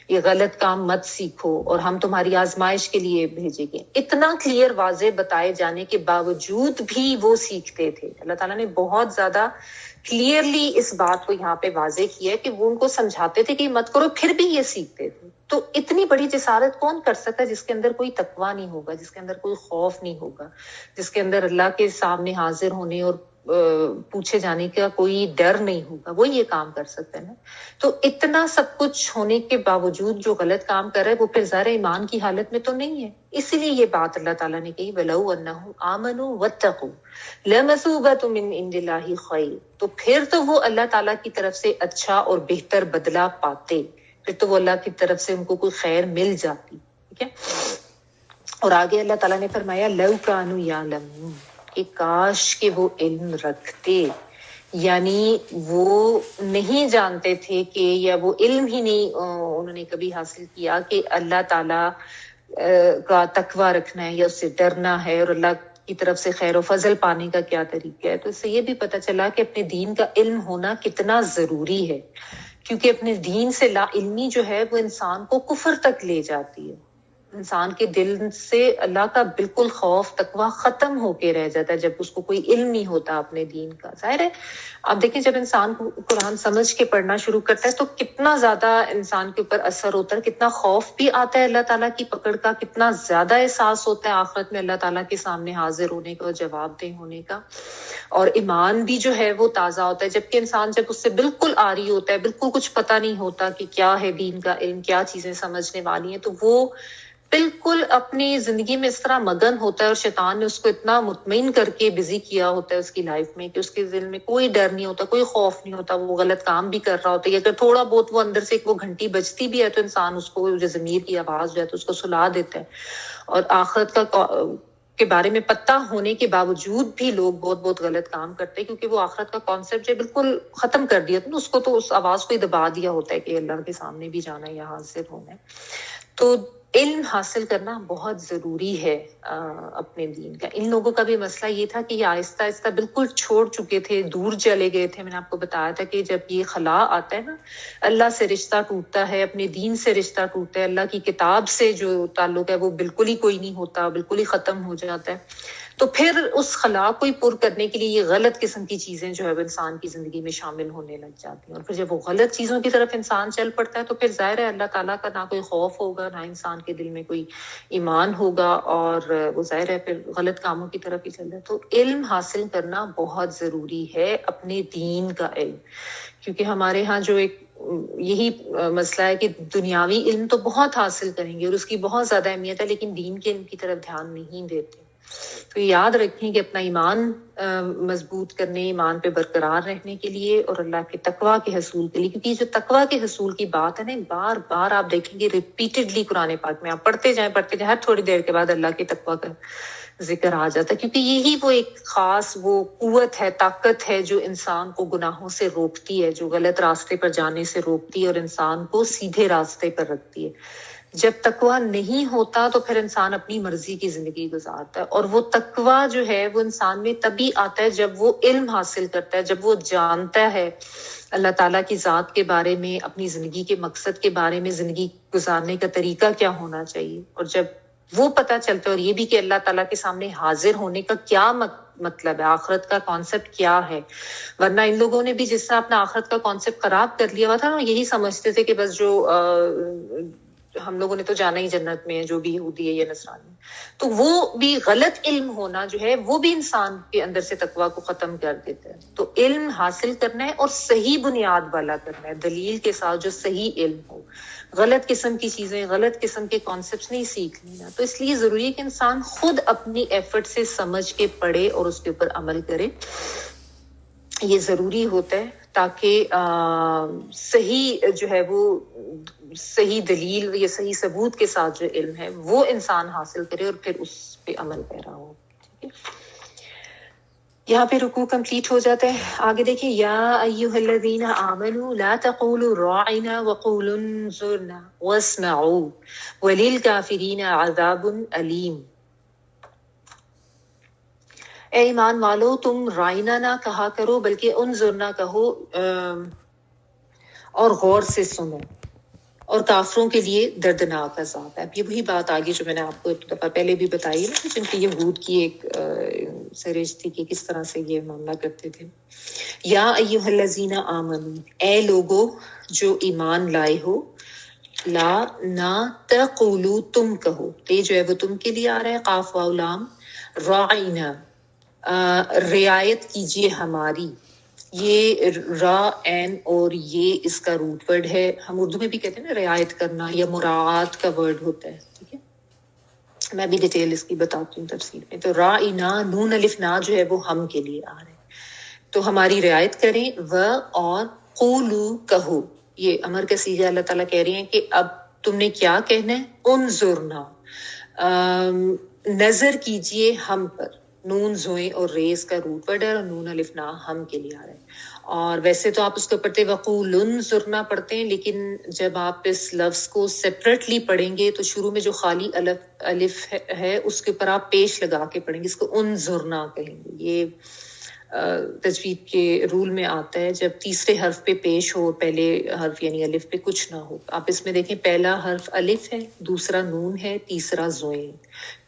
یہ غلط کام مت سیکھو، اور ہم تمہاری آزمائش کے لیے بھیجے گئے. اتنا کلیئر واضح بتائے جانے کے باوجود بھی وہ سیکھتے تھے. اللہ تعالیٰ نے بہت زیادہ کلیئرلی اس بات کو یہاں پہ واضح کیا ہے کہ وہ ان کو سمجھاتے تھے کہ یہ مت کرو، پھر بھی یہ سیکھتے تھے. تو اتنی بڑی جسارت کون کر سکتا ہے جس کے اندر کوئی تقویٰ نہیں ہوگا، جس کے اندر کوئی خوف نہیں ہوگا، جس کے اندر اللہ کے سامنے حاضر ہونے اور پوچھے جانے کا کوئی ڈر نہیں ہوگا، وہ یہ کام کر سکتا ہے نا. تو اتنا سب کچھ ہونے کے باوجود جو غلط کام کر رہا ہے وہ پھر ظاہر ایمان کی حالت میں تو نہیں ہے. اسی لیے یہ بات اللہ تعالیٰ نے کہی وَلَوْ أَنَّهُمْ آمَنُوا وَاتَّقُوا لَمَثُوبَةٌ مِّنْ عِندِ اللَّهِ خَيْرٌ. تو پھر تو وہ اللہ تعالیٰ کی طرف سے اچھا اور بہتر بدلہ پاتے، پھر تو وہ اللہ کی طرف سے ان کو کوئی خیر مل جاتی. ٹھیک ہے. اور آگے اللہ تعالیٰ نے فرمایا لَوْ كَانُوا يَعْلَمُونَ، کہ کاش کہ وہ علم رکھتے، یعنی وہ نہیں جانتے تھے کہ، یا وہ علم ہی نہیں انہوں نے کبھی حاصل کیا کہ اللہ تعالیٰ کا تقویٰ رکھنا ہے یا اس سے ڈرنا ہے، اور اللہ کی طرف سے خیر و فضل پانے کا کیا طریقہ ہے. تو اس سے یہ بھی پتہ چلا کہ اپنے دین کا علم ہونا کتنا ضروری ہے، کیونکہ اپنے دین سے لا علمی جو ہے وہ انسان کو کفر تک لے جاتی ہے. انسان کے دل سے اللہ کا بالکل خوف تقویٰ ختم ہو کے رہ جاتا ہے جب اس کو کوئی علم نہیں ہوتا اپنے دین کا. ظاہر ہے آپ دیکھیں جب انسان قرآن سمجھ کے پڑھنا شروع کرتا ہے تو کتنا زیادہ انسان کے اوپر اثر ہوتا ہے، کتنا خوف بھی آتا ہے اللہ تعالیٰ کی پکڑ کا، کتنا زیادہ احساس ہوتا ہے آخرت میں اللہ تعالیٰ کے سامنے حاضر ہونے کا اور جواب دہ ہونے کا. اور ایمان بھی جو ہے وہ تازہ ہوتا ہے، جبکہ انسان جب اس سے بالکل آری ہوتا ہے، بالکل کچھ پتہ نہیں ہوتا کہ کیا ہے دین کا علم، کیا چیزیں سمجھنے والی ہیں، تو وہ بالکل اپنی زندگی میں اس طرح مگن ہوتا ہے، اور شیطان نے اس کو اتنا مطمئن کر کے بزی کیا ہوتا ہے اس کی لائف میں کہ اس کے دل میں کوئی ڈر نہیں ہوتا، کوئی خوف نہیں ہوتا، وہ غلط کام بھی کر رہا ہوتا ہے. اگر تھوڑا بہت وہ اندر سے وہ گھنٹی بجتی بھی ہے تو انسان اس کو جو ضمیر کی آواز جو ہے تو اس کو سلا دیتا ہے. اور آخرت کا کے بارے میں پتہ ہونے کے باوجود بھی لوگ بہت بہت غلط کام کرتے ہیں، کیونکہ وہ آخرت کا کانسیپٹ جو بالکل ختم کر دیا تھا، اس کو تو اس آواز کو ہی دبا دیا ہوتا ہے کہ اللہ کے سامنے بھی جانا ہے یا حاضر ہونا ہے. تو علم حاصل کرنا بہت ضروری ہے اپنے دین کا. ان لوگوں کا بھی مسئلہ یہ تھا کہ یہ آہستہ آہستہ بالکل چھوڑ چکے تھے، دور چلے گئے تھے. میں نے آپ کو بتایا تھا کہ جب یہ خلا آتا ہے نا، اللہ سے رشتہ ٹوٹتا ہے، اپنے دین سے رشتہ ٹوٹتا ہے، اللہ کی کتاب سے جو تعلق ہے وہ بالکل ہی کوئی نہیں ہوتا، بالکل ہی ختم ہو جاتا ہے. تو پھر اس خلا کو ہی پر کرنے کے لیے یہ غلط قسم کی چیزیں جو ہے وہ انسان کی زندگی میں شامل ہونے لگ جاتی ہیں. اور پھر جب وہ غلط چیزوں کی طرف انسان چل پڑتا ہے تو پھر ظاہر ہے اللہ تعالیٰ کا نہ کوئی خوف ہوگا، نہ انسان کے دل میں کوئی ایمان ہوگا، اور وہ ظاہر ہے پھر غلط کاموں کی طرف ہی چل رہا ہے. تو علم حاصل کرنا بہت ضروری ہے، اپنے دین کا علم. کیونکہ ہمارے ہاں جو ایک یہی مسئلہ ہے کہ دنیاوی علم تو بہت حاصل کریں گے اور اس کی بہت زیادہ اہمیت ہے، لیکن دین کے علم کی طرف دھیان نہیں دیتے. تو یاد رکھیں کہ اپنا ایمان مضبوط کرنے، ایمان پہ برقرار رہنے کے لیے اور اللہ کے تقویٰ کے حصول کے لیے، کیونکہ یہ جو تقویٰ کے حصول کی بات ہے نا، بار بار آپ دیکھیں گے ریپیٹڈلی قرآن پاک میں آپ پڑھتے جائیں ہر تھوڑی دیر کے بعد اللہ کے تقویٰ کا ذکر آ جاتا ہے، کیونکہ یہی وہ ایک خاص وہ قوت ہے، طاقت ہے جو انسان کو گناہوں سے روکتی ہے، جو غلط راستے پر جانے سے روکتی ہے اور انسان کو سیدھے راستے پر رکھتی ہے۔ جب تقویٰ نہیں ہوتا تو پھر انسان اپنی مرضی کی زندگی گزارتا ہے، اور وہ تقویٰ جو ہے وہ انسان میں تبھی آتا ہے جب وہ علم حاصل کرتا ہے، جب وہ جانتا ہے اللہ تعالیٰ کی ذات کے بارے میں، اپنی زندگی کے مقصد کے بارے میں، زندگی گزارنے کا طریقہ کیا ہونا چاہیے، اور جب وہ پتہ چلتا ہے، اور یہ بھی کہ اللہ تعالیٰ کے سامنے حاضر ہونے کا کیا مطلب ہے، آخرت کا کانسیپٹ کیا ہے۔ ورنہ ان لوگوں نے بھی جس طرح اپنا آخرت کا کانسیپٹ خراب کر لیا ہوا تھا نا، یہی سمجھتے تھے کہ بس جو ہم لوگوں نے تو جانا ہی جنت میں ہے، جو بھی یہودی ہے یا نصرانی، تو وہ بھی غلط علم ہونا جو ہے وہ بھی انسان کے اندر سے تقویٰ کو ختم کر دیتا ہے۔ تو علم حاصل کرنا ہے اور صحیح بنیاد والا کرنا ہے، دلیل کے ساتھ جو صحیح علم ہو، غلط قسم کی چیزیں، غلط قسم کے کانسیپٹس نہیں سیکھ لینا۔ تو اس لیے ضروری ہے کہ انسان خود اپنی ایفرٹ سے سمجھ کے پڑھے اور اس کے اوپر عمل کرے، یہ ضروری ہوتا ہے تاکہ صحیح جو ہے وہ صحیح دلیل یا صحیح ثبوت کے ساتھ جو علم ہے وہ انسان حاصل کرے اور پھر اس پہ عمل پیرا ہو۔ ٹھیک ہے، یہاں پہ رکوع کمپلیٹ ہو جاتا ہے۔ آگے دیکھیں، یا ایھا الذین آمنوا لا تقولوا راعنا وقولوا انظرنا واسمعوا وللکافرین عذاب علیم۔ اے ایمان والو، تم رائنا نہ کہا کرو بلکہ انظرنا کہو اور غور سے سنو، اور کافروں کے لیے دردناک عذاب ہے۔ اب یہ وہی بات آگی جو میں نے آپ کو ایک دفعہ پہلے بھی بتائی نا، جن کی یہود کی ایک سرش تھی کہ کس طرح سے یہ معاملہ کرتے تھے۔ یا ایھا الذین آمنوا، اے لوگو جو ایمان لائے ہو، لا نہ تقولو، تم کہو، یہ جو ہے وہ تم کے لیے آ رہا ہے، قاف واو لام، راعینا، رعایت کیجیے ہماری، یہ را این اور یہ اس کا روٹ ورڈ ہے۔ ہم اردو میں بھی کہتے ہیں نا رعایت کرنا، یا مراعات کا ورڈ ہوتا ہے۔ ٹھیک ہے، میں بھی ڈیٹیل اس کی بتاتی ہوں تفصیل میں۔ تو رائنا، نون الف نا جو ہے وہ ہم کے لیے آ رہے ہیں، تو ہماری رعایت کریں، و اور قولو کہو، یہ امر کا صیغہ اللہ تعالیٰ کہہ رہے ہیں کہ اب تم نے کیا کہنا ہے، انظرنا، نظر کیجئے ہم پر، نون زوئیں اور ریز کا روٹ ورڈ ہے، اور نون الف نا ہم کے لیے آ رہا ہے۔ اور ویسے تو آپ اس کو پڑھتے وقول انظرنا پڑھتے ہیں، لیکن جب آپ اس لفظ کو سیپریٹلی پڑھیں گے تو شروع میں جو خالی الف ہے اس کے اوپر آپ پیش لگا کے پڑھیں گے، اس کو انظرنا کہیں گے۔ یہ تجوید کے رول میں آتا ہے، جب تیسرے حرف پہ پیش ہو، پہلے حرف یعنی الف پہ کچھ نہ ہو۔ آپ اس میں دیکھیں، پہلا حرف الف ہے، دوسرا نون ہے، تیسرا زوئیں،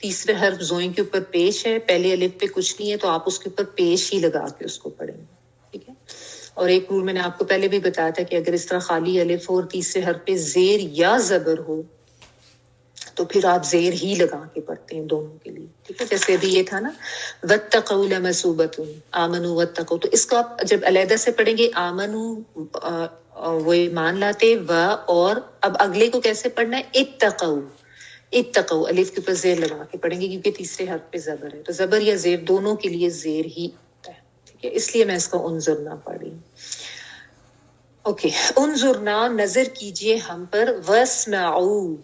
تیسرے حرف زوئیں کے اوپر پیش ہے، پہلے الف پہ کچھ نہیں ہے، تو آپ اس کے اوپر پیش ہی لگا کے اس کو پڑھیں گے۔ ٹھیک ہے، اور ایک رول میں نے آپ کو پہلے بھی بتایا تھا کہ اگر اس طرح خالی الف ہو اور تیسرے حرف پہ زیر یا زبر ہو تو پھر آپ زیر ہی لگا کے پڑھتے ہیں دونوں کے لیے۔ ٹھیک ہے، جیسے ابھی یہ تھا نا، واتقوا لمثوبۃ، آمنوا واتقوا، تو اس کو آپ جب علیحدہ سے پڑھیں گے، آمنوا وہ ایمان لاتے، و اور اب اگلے کو کیسے پڑھنا ہے، اتقوا، اتقوا الف کے اوپر زیر لگا کے پڑھیں گے، کیونکہ تیسرے حرف پہ زبر ہے، تو زبر یا زیر دونوں کے لیے زیر ہی ہوتا ہے۔ ٹھیک ہے، اس لیے میں اس کو انظرنا پڑھ رہی ہوں۔ اوکے، انظرنا، نظر کیجئے ہم پر، واسمعوا،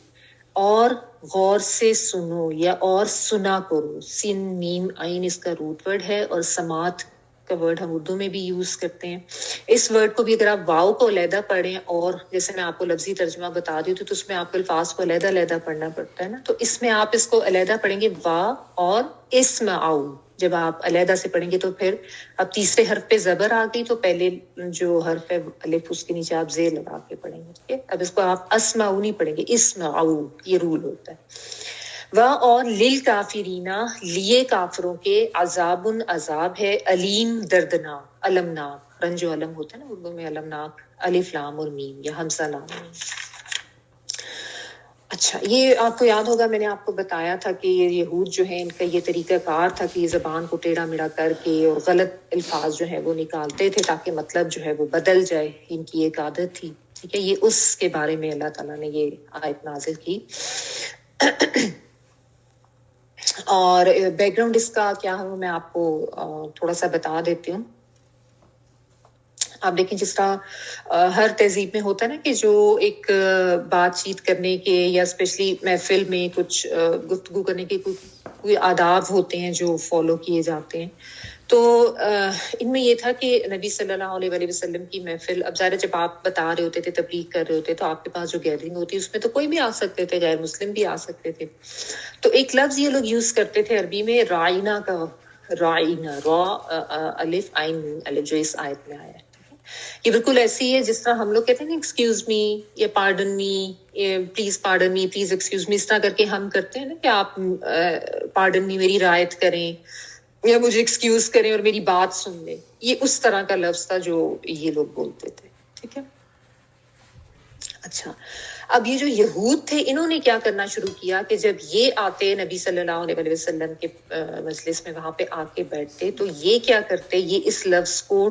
اور غور سے سنو یا اور سنا کرو، سین میم عین اس کا روٹ ورڈ ہے، اور سماعت کا ورڈ ہم اردو میں بھی یوز کرتے ہیں۔ اس ورڈ کو بھی اگر آپ واو کو علیحدہ پڑھیں، اور جیسے میں آپ کو لفظی ترجمہ بتا دی تو اس میں آپ کو الفاظ کو علیحدہ علیحدہ پڑھنا پڑتا ہے نا، تو اس میں آپ اس کو علیحدہ پڑھیں گے، وا اور اسمعوا۔ جب آپ علیحدہ سے پڑھیں گے تو پھر اب تیسرے حرف پہ زبر آ گئی تو پہلے جو حرف ہے الف اس کے نیچے آپ زیر لگا کے پڑھیں گے۔ ٹھیک ہے، اب اس کو آپ اسمعوا نہیں پڑھیں گے، اسمعوا، یہ رول ہوتا ہے۔ و اور للکافرین، لیے کافروں کے، عذاب، عذاب ہے، علیم، دردناک، المناک، رنج و علم ہوتا ہے نا اردو میں، المناک، الف لام اور میم یا حمزہ لام میم۔ اچھا، یہ آپ کو یاد ہوگا میں نے آپ کو بتایا تھا کہ یہ یہود جو ہیں ان کا یہ طریقہ کار تھا کہ یہ زبان کو ٹیڑھا میڑھا کر کے اور غلط الفاظ جو ہے وہ نکالتے تھے تاکہ مطلب جو ہے وہ بدل جائے، ان کی ایک عادت تھی۔ ٹھیک ہے، یہ اس کے بارے میں اللہ تعالیٰ نے یہ آیت نازل کی۔ اور بیک گراؤنڈ اس کا کیا ہے میں آپ کو تھوڑا سا بتا دیتی ہوں. آپ دیکھیں جس طرح ہر تہذیب میں ہوتا ہے نا کہ جو ایک بات چیت کرنے کے یا اسپیشلی محفل میں کچھ گفتگو کرنے کے کوئی آداب ہوتے ہیں جو فالو کیے جاتے ہیں. تو ان میں یہ تھا کہ نبی صلی اللہ علیہ وسلم کی محفل، اب ظاہر جب آپ بتا رہے ہوتے تھے، تبلیغ کر رہے ہوتے تو آپ کے پاس جو گیدرنگ ہوتی ہے اس میں تو کوئی بھی آ سکتے تھے، غیر مسلم بھی آ سکتے تھے. تو ایک لفظ یہ لوگ یوز کرتے تھے عربی میں، رائنا کا، رائنا، را الف عین نون الف، جو اس آیت میں آیا ہے. یہ بالکل ایسی ہے جس طرح ہم لوگ کہتے ہیں نا ایکسکیوز می یا pardon me, please pardon me, please excuse me, اس طرح کر کے ہم کرتے ہیں نا کہ آپ پارڈن می، میری رعایت کریں یا مجھے ایکسکیوز کریں اور میری بات سن لیں. یہ اس طرح کا لفظ تھا جو یہ لوگ بولتے تھے. ٹھیک ہے. اچھا، اب یہ جو یہود تھے انہوں نے کیا کرنا شروع کیا کہ جب یہ آتے نبی صلی اللہ علیہ وسلم کے مجلس میں وہاں پہ آ کے بیٹھتے تو یہ کیا کرتے، یہ اس لفظ کو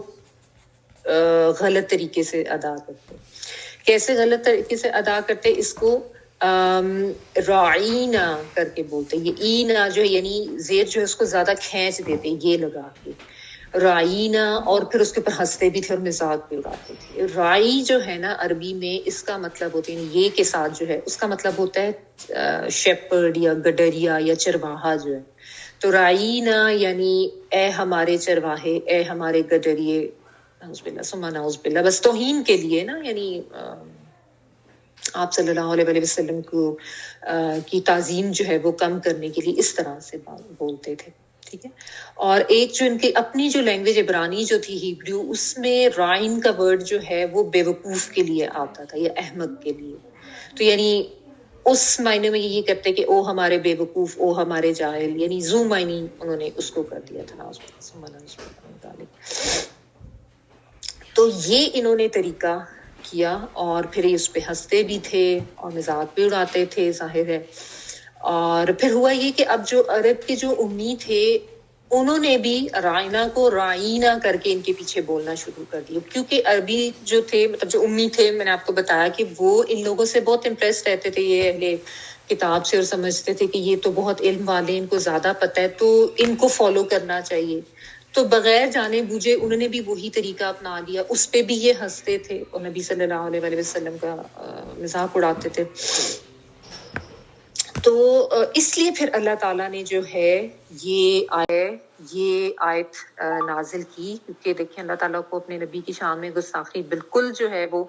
غلط طریقے سے ادا کرتے. کیسے غلط طریقے سے ادا کرتے؟ اس کو رعینا کر کے بولتے. یہ اینا جو یعنی زیر جو ہے اس کو زیادہ کھینچ دیتے یہ لگا کے، رعینا، اور پھر اس کے اوپر ہنستے بھی تھے اور مزاق بھی اڑاتے تھے. رائی جو ہے نا عربی میں اس کا مطلب ہوتا ہے یہ کے ساتھ جو ہے اس کا مطلب ہوتا ہے شیپرڈ یا گڈریا یا چرواہا جو ہے. تو رعینا یعنی اے ہمارے چرواہے، اے ہمارے گڈریے، نعوذ باللہ ثم نعوذ باللہ، بس توہین کے لیے نا، یعنی آپ صلی اللہ علیہ وسلم کو کی تعظیم جو ہے وہ کم کرنے کے لیے اس طرح سے بولتے تھے. ٹھیک ہے. اور ایک جو ان کی اپنی جو لینگویج عبرانی جو تھی ہیبریو، اس میں رائن کا ورڈ جو ہے وہ بے وقوف کے لیے آتا تھا یا احمق کے لیے. تو یعنی اس معنی میں یہی کرتے کہ او ہمارے بے وقوف، او ہمارے جاہل، یعنی زو معنی انہوں نے اس کو کر دیا تھا. تو یہ انہوں نے طریقہ کیا اور پھر اس پہ ہنستے بھی تھے اور مزاق بھی اڑاتے تھے ظاہر ہے. اور پھر ہوا یہ کہ اب جو عرب کے جو امی تھے انہوں نے بھی رائنا کو رائنا کر کے ان کے پیچھے بولنا شروع کر دیا، کیونکہ عربی جو تھے، مطلب جو امی تھے، میں نے آپ کو بتایا کہ وہ ان لوگوں سے بہت امپریس رہتے تھے، یہ اہل کتاب سے، اور سمجھتے تھے کہ یہ تو بہت علم والے، ان کو زیادہ پتہ ہے تو ان کو فالو کرنا چاہیے. تو بغیر جانے بوجھے انہوں نے بھی وہی طریقہ اپنا لیا. اس پہ بھی یہ ہنستے تھے اور نبی صلی اللہ علیہ وسلم کا مذاق اڑاتے تھے. تو اس لیے پھر اللہ تعالیٰ نے جو ہے یہ آیت نازل کی، کیونکہ دیکھیں اللہ تعالیٰ کو اپنے نبی کی شان میں گستاخی بالکل جو ہے وہ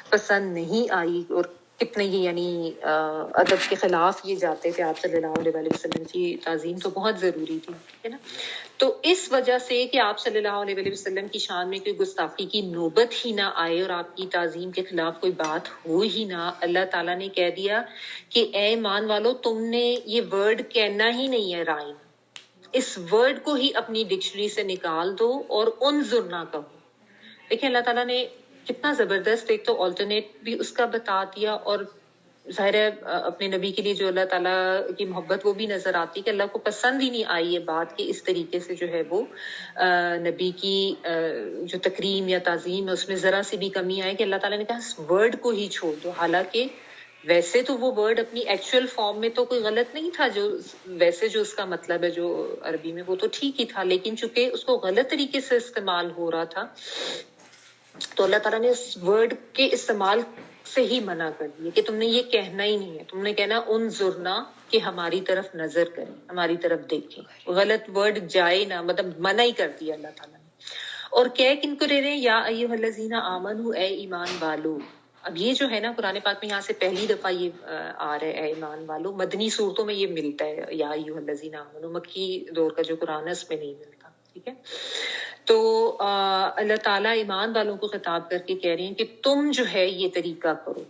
پسند نہیں آئی، اور کتنے ہی یعنی ادب کے خلاف یہ جاتے تھے. آپ صلی اللہ علیہ وسلم کی تعظیم تو بہت ضروری تھی، ہے نا. تو اس وجہ سے کہ آپ صلی اللہ علیہ وسلم کی شان میں کوئی گستاخی کی نوبت ہی نہ آئے اور آپ کی تعظیم کے خلاف کوئی بات ہو ہی نہ، اللہ تعالیٰ نے کہہ دیا کہ اے ایمان والو، تم نے یہ ورڈ کہنا ہی نہیں ہے رائن، اس ورڈ کو ہی اپنی ڈکشنری سے نکال دو اور انظر نہ کہو. دیکھیں اللہ تعالیٰ نے کتنا زبردست ایک تو آلٹرنیٹ بھی اس کا بتا دیا، اور ظاہر ہے اپنے نبی کے لیے جو اللہ تعالیٰ کی محبت وہ بھی نظر آتی کہ اللہ کو پسند ہی نہیں آئی یہ بات کہ اس طریقے سے جو ہے وہ نبی کی جو تکریم یا تعظیم ہے اس میں ذرا سی بھی کمی آئے، کہ اللہ تعالیٰ نے کہا اس ورڈ کو ہی چھوڑ دو. حالانکہ ویسے تو وہ ورڈ اپنی ایکچوئل فارم میں تو کوئی غلط نہیں تھا، جو ویسے جو اس کا مطلب ہے جو عربی میں وہ تو ٹھیک ہی تھا، لیکن چونکہ اس کو غلط طریقے سے استعمال ہو رہا تھا تو اللہ تعالیٰ نے اس ورڈ کے استعمال سے ہی منع کر دیا کہ تم نے یہ کہنا ہی نہیں ہے، تم نے کہنا انظرنا، کہ ہماری طرف نظر کریں، ہماری طرف دیکھیں. غلط ورڈ جائے نہ، مطلب منع ہی کر دیا اللہ تعالیٰ نے. اور کہہ کن کو رہے ہیں، یا ایھا الذین آمنوا، اے ایمان والو. اب یہ جو ہے نا قرآن پاک میں یہاں سے پہلی دفعہ یہ آ رہا ہے اے ایمان والو. مدنی صورتوں میں یہ ملتا ہے یا ایھا الذین آمنوا، مکی دور کا جو قرآن ہے اس میں نہیں ملتا. ٹھیک ہے. تو اللہ تعالیٰ ایمان والوں کو خطاب کر کے کہہ رہے ہیں کہ تم جو ہے یہ طریقہ کرو،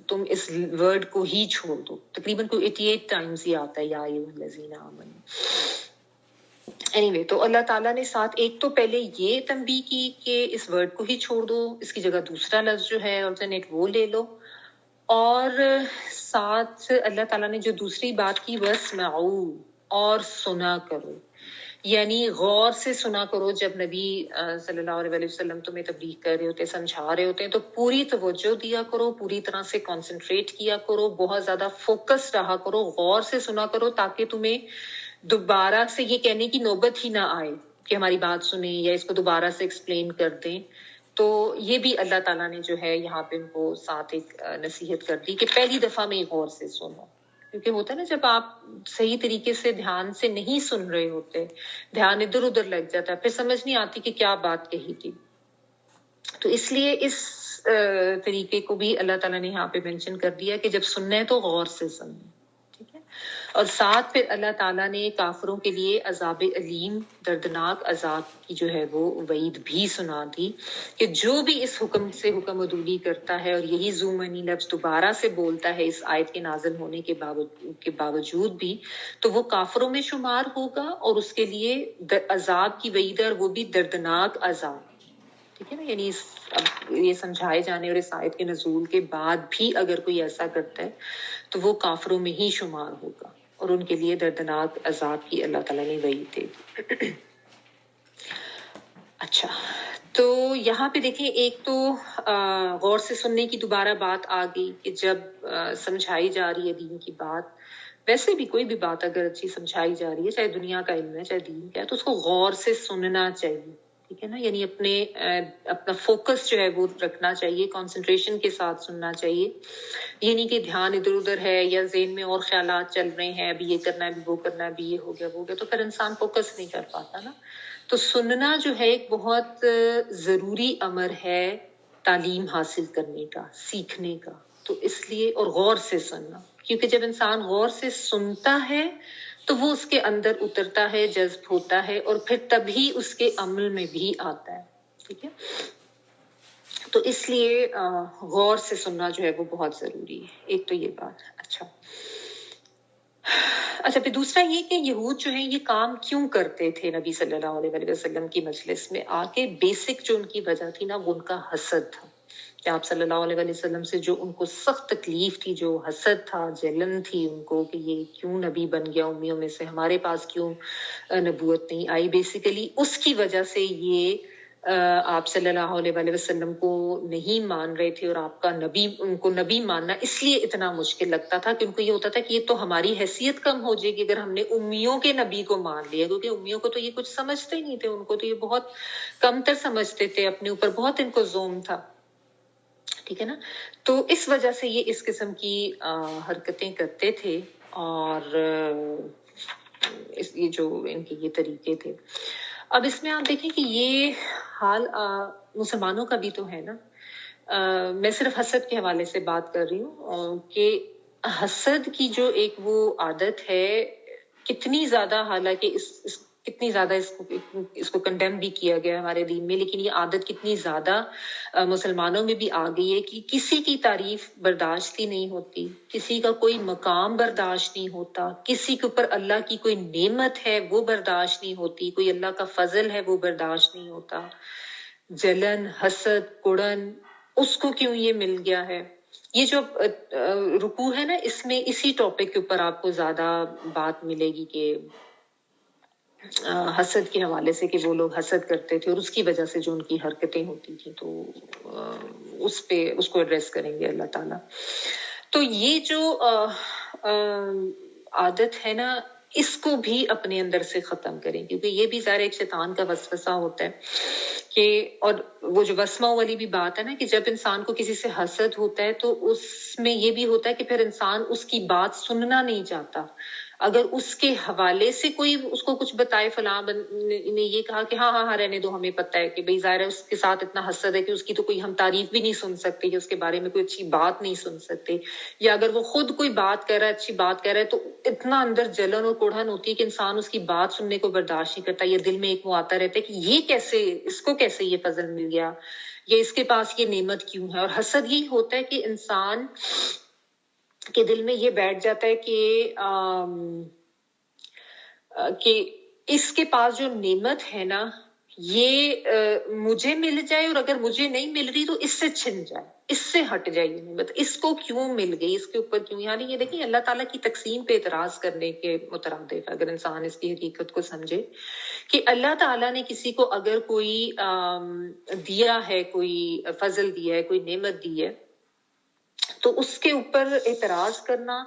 تم اس ورڈ کو ہی چھوڑ دو. تقریباً کوئی 88 ٹائمز یہ آتا ہے یا ایھا الذین آمنوا. تو اللہ تعالیٰ نے ساتھ ایک تو پہلے یہ تنبیہ کی کہ اس ورڈ کو ہی چھوڑ دو، اس کی جگہ دوسرا لفظ جو ہے آلٹرنیٹ وہ لے لو، اور ساتھ اللہ تعالیٰ نے جو دوسری بات کی وَاسْمَعُوا، اور سنا کرو، یعنی غور سے سنا کرو. جب نبی صلی اللہ علیہ وسلم تمہیں تبلیغ کر رہے ہوتے، سمجھا رہے ہوتے ہیں تو پوری توجہ دیا کرو، پوری طرح سے کنسنٹریٹ کیا کرو، بہت زیادہ فوکس رہا کرو، غور سے سنا کرو، تاکہ تمہیں دوبارہ سے یہ کہنے کی نوبت ہی نہ آئے کہ ہماری بات سنیں یا اس کو دوبارہ سے ایکسپلین کر دیں. تو یہ بھی اللہ تعالیٰ نے جو ہے یہاں پہ ان کو ساتھ ایک نصیحت کر دی کہ پہلی دفعہ میں غور سے سنو. کیونکہ ہوتا ہے نا جب آپ صحیح طریقے سے دھیان سے نہیں سن رہے ہوتے, دھیان ادھر ادھر لگ جاتا ہے, پھر سمجھ نہیں آتی کہ کیا بات کہی تھی. تو اس لیے اس طریقے کو بھی اللہ تعالیٰ نے یہاں پہ مینشن کر دیا کہ جب سننا ہے تو غور سے سننا. ٹھیک ہے. اور ساتھ پھر اللہ تعالیٰ نے کافروں کے لیے عذاب علیم, دردناک عذاب کی جو ہے وہ وعید بھی سنا دی کہ جو بھی اس حکم سے حکم عدولی کرتا ہے اور یہی ذومنی لفظ دوبارہ سے بولتا ہے اس آیت کے نازل ہونے کے باوجود بھی, تو وہ کافروں میں شمار ہوگا اور اس کے لیے عذاب کی وعید ہے, اور وہ بھی دردناک عذاب. ٹھیک ہے نا. یعنی اب یہ سمجھائے جانے اور اس آیت کے نزول کے بعد بھی اگر کوئی ایسا کرتا ہے تو وہ کافروں میں ہی شمار ہوگا اور ان کے لیے دردناک عذاب کی اللہ تعالیٰ نے وعید دے دی. اچھا, تو یہاں پہ دیکھیں ایک تو غور سے سننے کی دوبارہ بات آ گئی کہ جب سمجھائی جا رہی ہے دین کی بات, ویسے بھی کوئی بھی بات اگر اچھی سمجھائی جا رہی ہے, چاہے دنیا کا علم ہے چاہے دین کا ہے, تو اس کو غور سے سننا چاہیے. ٹھیک ہے نا. یعنی اپنا فوکس جو ہے وہ رکھنا چاہیے, کنسنٹریشن کے ساتھ سننا چاہیے. یہ نہیں کہ دھیان ادھر ادھر ہے یا ذہن میں اور خیالات چل رہے ہیں, ابھی یہ کرنا ہے, ابھی وہ کرنا ہے, ابھی یہ ہو گیا وہ ہو گیا, تو پھر انسان فوکس نہیں کر پاتا نا. تو سننا جو ہے ایک بہت ضروری امر ہے تعلیم حاصل کرنے کا, سیکھنے کا. تو اس لیے, اور غور سے سننا, کیونکہ جب انسان غور سے سنتا ہے تو وہ اس کے اندر اترتا ہے, جذب ہوتا ہے, اور پھر تبھی اس کے عمل میں بھی آتا ہے. ٹھیک ہے. تو اس لیے غور سے سننا جو ہے وہ بہت ضروری ہے. ایک تو یہ بات. اچھا پھر دوسرا یہ کہ یہود جو ہیں یہ کام کیوں کرتے تھے نبی صلی اللہ علیہ وسلم کی مجلس میں آ کے. بیسک جو ان کی وجہ تھی نا وہ ان کا حسد تھا, کہ آپ صلی اللہ علیہ وسلم سے جو ان کو سخت تکلیف تھی, جو حسد تھا, جلن تھی ان کو کہ یہ کیوں نبی بن گیا امیوں میں سے, ہمارے پاس کیوں نبوت نہیں آئی. بیسیکلی اس کی وجہ سے یہ آپ صلی اللہ علیہ وسلم کو نہیں مان رہے تھے, اور آپ کا نبی, ان کو نبی ماننا اس لیے اتنا مشکل لگتا تھا کہ ان کو یہ ہوتا تھا کہ یہ تو ہماری حیثیت کم ہو جائے گی اگر ہم نے امیوں کے نبی کو مان لیا, کیونکہ امیوں کو تو یہ کچھ سمجھتے ہی نہیں تھے, ان کو تو یہ بہت کم تر سمجھتے تھے, اپنے اوپر بہت ان کو زوم تھا. ٹھیک ہے نا. تو اس وجہ سے یہ اس قسم کی حرکتیں کرتے تھے, اور یہ جو ان کے یہ طریقے تھے. اب اس میں آپ دیکھیں کہ یہ حال مسلمانوں کا بھی تو ہے نا. میں صرف حسد کے حوالے سے بات کر رہی ہوں کہ حسد کی جو ایک وہ عادت ہے, کتنی زیادہ, حالانکہ کتنی زیادہ اس کو کنڈیم بھی کیا گیا ہمارے دین میں, لیکن یہ عادت کتنی زیادہ مسلمانوں میں بھی آ گئی ہے کہ کسی کی تعریف برداشت ہی نہیں ہوتی, کسی کا کوئی مقام برداشت نہیں ہوتا, کسی کے اوپر اللہ کی کوئی نعمت ہے وہ برداشت نہیں ہوتی, کوئی اللہ کا فضل ہے وہ برداشت نہیں ہوتا. جلن, حسد, کڑن, اس کو کیوں یہ مل گیا ہے. یہ جو رکوع ہے نا, اس میں اسی ٹاپک کے اوپر آپ کو زیادہ بات ملے گی کہ حسد کے حوالے سے, کہ وہ لوگ حسد کرتے تھے اور اس کی وجہ سے جو ان کی حرکتیں ہوتی تھیں, تو اس کو ایڈریس کریں گے اللہ تعالیٰ. تو یہ جو عادت ہے نا, اس کو بھی اپنے اندر سے ختم کریں, کیونکہ یہ بھی ظاہر ایک شیطان کا وسوسہ ہوتا ہے کہ, اور وہ جو وسمہ والی بھی بات ہے نا کہ جب انسان کو کسی سے حسد ہوتا ہے تو اس میں یہ بھی ہوتا ہے کہ پھر انسان اس کی بات سننا نہیں چاہتا. اگر اس کے حوالے سے کوئی اس کو کچھ بتائے, فلاں نے یہ کہا کہ ہاں ہاں ہاں رہنے دو, ہمیں پتہ ہے کہ بھئی ظاہر ہے اس کے ساتھ اتنا حسد ہے کہ اس کی تو کوئی ہم تعریف بھی نہیں سن سکتے, یا اس کے بارے میں کوئی اچھی بات نہیں سن سکتے, یا اگر وہ خود کوئی بات کر رہا ہے, اچھی بات کر رہا ہے, تو اتنا اندر جلن اور کوڑھن ہوتی ہے کہ انسان اس کی بات سننے کو برداشت نہیں کرتا. یہ دل میں ایک وہ آتا رہتا ہے کہ یہ کیسے, اس کو کیسے یہ فضل مل گیا, یہ اس کے پاس یہ نعمت کیوں ہے. اور حسد یہی ہوتا ہے کہ انسان کے دل میں یہ بیٹھ جاتا ہے کہ اس کے پاس جو نعمت ہے نا یہ مجھے مل جائے, اور اگر مجھے نہیں مل رہی تو اس سے چھن جائے, اس سے ہٹ جائے یہ نعمت, اس کو کیوں مل گئی, اس کے اوپر کیوں. یعنی یہ دیکھیں اللہ تعالیٰ کی تقسیم پہ اعتراض کرنے کے مترادف اگر انسان اس کی حقیقت کو سمجھے کہ اللہ تعالیٰ نے کسی کو اگر کوئی دیا ہے, کوئی فضل دیا ہے, کوئی نعمت دی ہے, تو اس کے اوپر اعتراض کرنا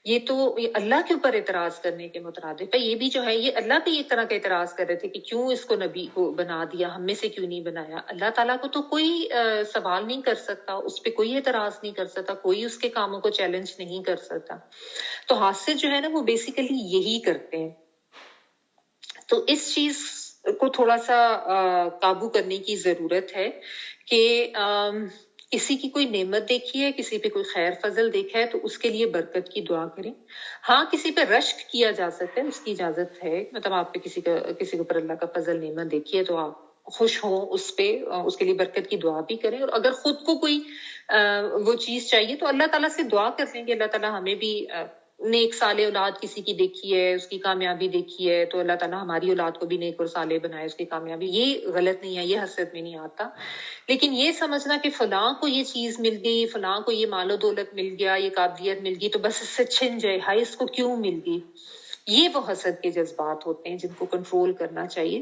یہ تو یہ اللہ کے اوپر اعتراض کرنے کے مترادف ہے. یہ بھی جو ہے یہ اللہ پہ ایک طرح کا اعتراض کر رہے تھے کہ کیوں اس کو نبی کو بنا دیا, ہم میں سے کیوں نہیں بنایا. اللہ تعالیٰ کو تو کوئی سوال نہیں کر سکتا, اس پہ کوئی اعتراض نہیں کر سکتا, کوئی اس کے کاموں کو چیلنج نہیں کر سکتا. تو حاسد جو ہے نا وہ بیسیکلی یہی کرتے ہیں. تو اس چیز کو تھوڑا سا قابو کرنے کی ضرورت ہے کہ کسی کی کوئی نعمت دیکھی ہے, کسی پہ کوئی خیر فضل دیکھا ہے تو اس کے لیے برکت کی دعا کریں. ہاں کسی پہ رشک کیا جا سکتا ہے, اس کی اجازت ہے, مطلب آپ پہ کسی کے اوپر اللہ کا فضل نعمت دیکھی ہے تو آپ خوش ہوں اس پہ, اس کے لیے برکت کی دعا بھی کریں. اور اگر خود کو کوئی وہ چیز چاہیے تو اللہ تعالیٰ سے دعا کر لیں کہ اللہ تعالیٰ ہمیں بھی نیک صالح اولاد کسی کی دیکھی ہے, اس کی کامیابی دیکھی ہے, تو اللہ تعالیٰ ہماری اولاد کو بھی نیک اور صالح بنائے, اس کی کامیابی. یہ غلط نہیں ہے, یہ حسد میں نہیں آتا. لیکن یہ سمجھنا کہ فلاں کو یہ چیز مل گئی, فلاں کو یہ مال و دولت مل گیا, یہ قابلیت مل گئی تو بس اس سے چھن جائے, ہائے اس کو کیوں مل گئی, یہ وہ حسد کے جذبات ہوتے ہیں جن کو کنٹرول کرنا چاہیے.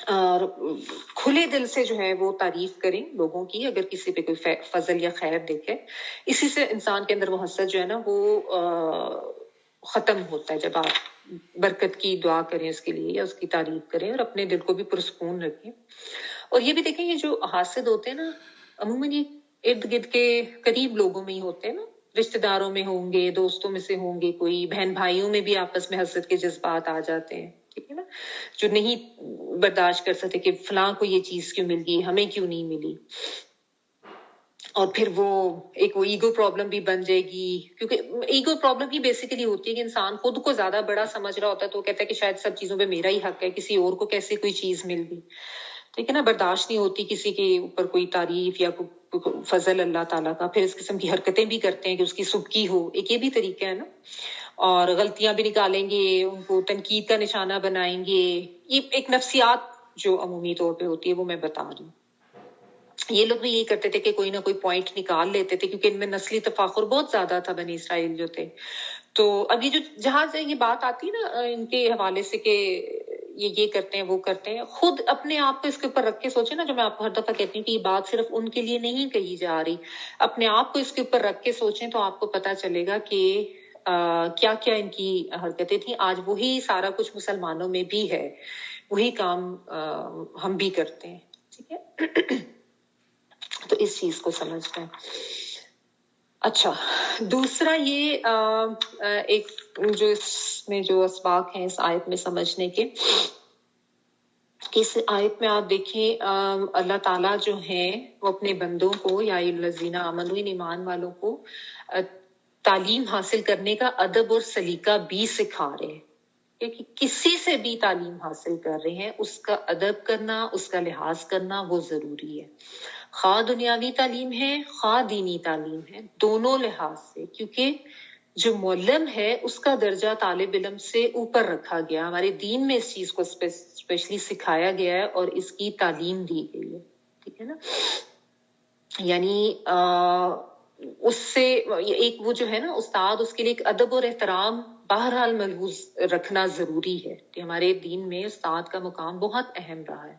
اور کھلے دل سے جو ہے وہ تعریف کریں لوگوں کی, اگر کسی پہ کوئی فضل یا خیر دیکھے. اسی سے انسان کے اندر وہ حسد جو ہے نا وہ ختم ہوتا ہے, جب آپ برکت کی دعا کریں اس کے لیے یا اس کی تعریف کریں اور اپنے دل کو بھی پرسکون رکھیں. اور یہ بھی دیکھیں یہ جو حاسد ہوتے ہیں نا عموماً یہ ارد گرد کے قریب لوگوں میں ہی ہوتے ہیں نا, رشتہ داروں میں ہوں گے, دوستوں میں سے ہوں گے, کوئی بہن بھائیوں میں بھی آپس میں حسد کے جذبات آ جاتے ہیں, ٹھیک ہے نا, جو نہیں برداشت کر سکتے کہ فلاں کو یہ چیز کیوں مل گئی, ہمیں کیوں نہیں ملی. اور پھر وہ ایک وہ ایگو پرابلم بھی بن جائے گی, کیونکہ ایگو پرابلم ہی بیسیکلی ہوتی ہے کہ انسان خود کو زیادہ بڑا سمجھ رہا ہوتا ہے تو وہ کہتا ہے کہ شاید سب چیزوں پہ میرا ہی حق ہے, کسی اور کو کیسے کوئی چیز مل گئی, ٹھیک ہے نا. برداشت نہیں ہوتی کسی کے اوپر کوئی تعریف یا فضل اللہ تعالیٰ کا. پھر اس قسم کی حرکتیں بھی کرتے ہیں کہ اس کی سبکی ہو, ایک یہ بھی طریقہ ہے نا. اور غلطیاں بھی نکالیں گے, ان کو تنقید کا نشانہ بنائیں گے. یہ ایک نفسیات جو عمومی طور پہ ہوتی ہے وہ میں بتا رہی ہوں. یہ لوگ بھی یہی کرتے تھے کہ کوئی نہ کوئی پوائنٹ نکال لیتے تھے, کیونکہ ان میں نسلی تفاخر بہت زیادہ تھا بنی اسرائیل جو تھے. تو اب یہ جو جہاں سے یہ بات آتی ہے نا ان کے حوالے سے کہ یہ کرتے ہیں وہ کرتے ہیں, خود اپنے آپ کو اس کے اوپر رکھ کے سوچیں نا. جو میں آپ کو ہر دفعہ کہتی ہوں کہ یہ بات صرف ان کے لیے نہیں کہی جا رہی, اپنے آپ کو اس کے اوپر رکھ کے سوچیں تو آپ کو پتا چلے گا کہ کیا کیا ان کی حرکتیں تھیں. آج وہی سارا کچھ مسلمانوں میں بھی ہے, وہی کام ہم بھی کرتے ہیں, ٹھیک ہے. تو اس چیز کو سمجھتے ہیں. اچھا, دوسرا یہ ایک جو اس میں جو اسباق ہیں اس آیت میں سمجھنے کے, کہ اس آیت میں آپ دیکھیں اللہ تعالیٰ جو ہیں وہ اپنے بندوں کو یا الذین آمنوا ایمان والوں کو تعلیم حاصل کرنے کا ادب اور سلیقہ بھی سکھا رہے ہیں. کہ کسی سے بھی تعلیم حاصل کر رہے ہیں اس کا ادب کرنا, اس کا لحاظ کرنا وہ ضروری ہے. خواہ دنیاوی تعلیم ہے خواہ دینی تعلیم ہے, دونوں لحاظ سے. کیونکہ جو معلم ہے اس کا درجہ طالب علم سے اوپر رکھا گیا. ہمارے دین میں اس چیز کو اسپیشلی سکھایا گیا ہے اور اس کی تعلیم دی گئی ہے, ٹھیک ہے نا. یعنی اس سے ایک وہ جو ہے نا استاد, اس کے لیے ایک ادب اور احترام بہرحال ملحوظ رکھنا ضروری ہے. کہ ہمارے دین میں استاد کا مقام بہت اہم رہا ہے.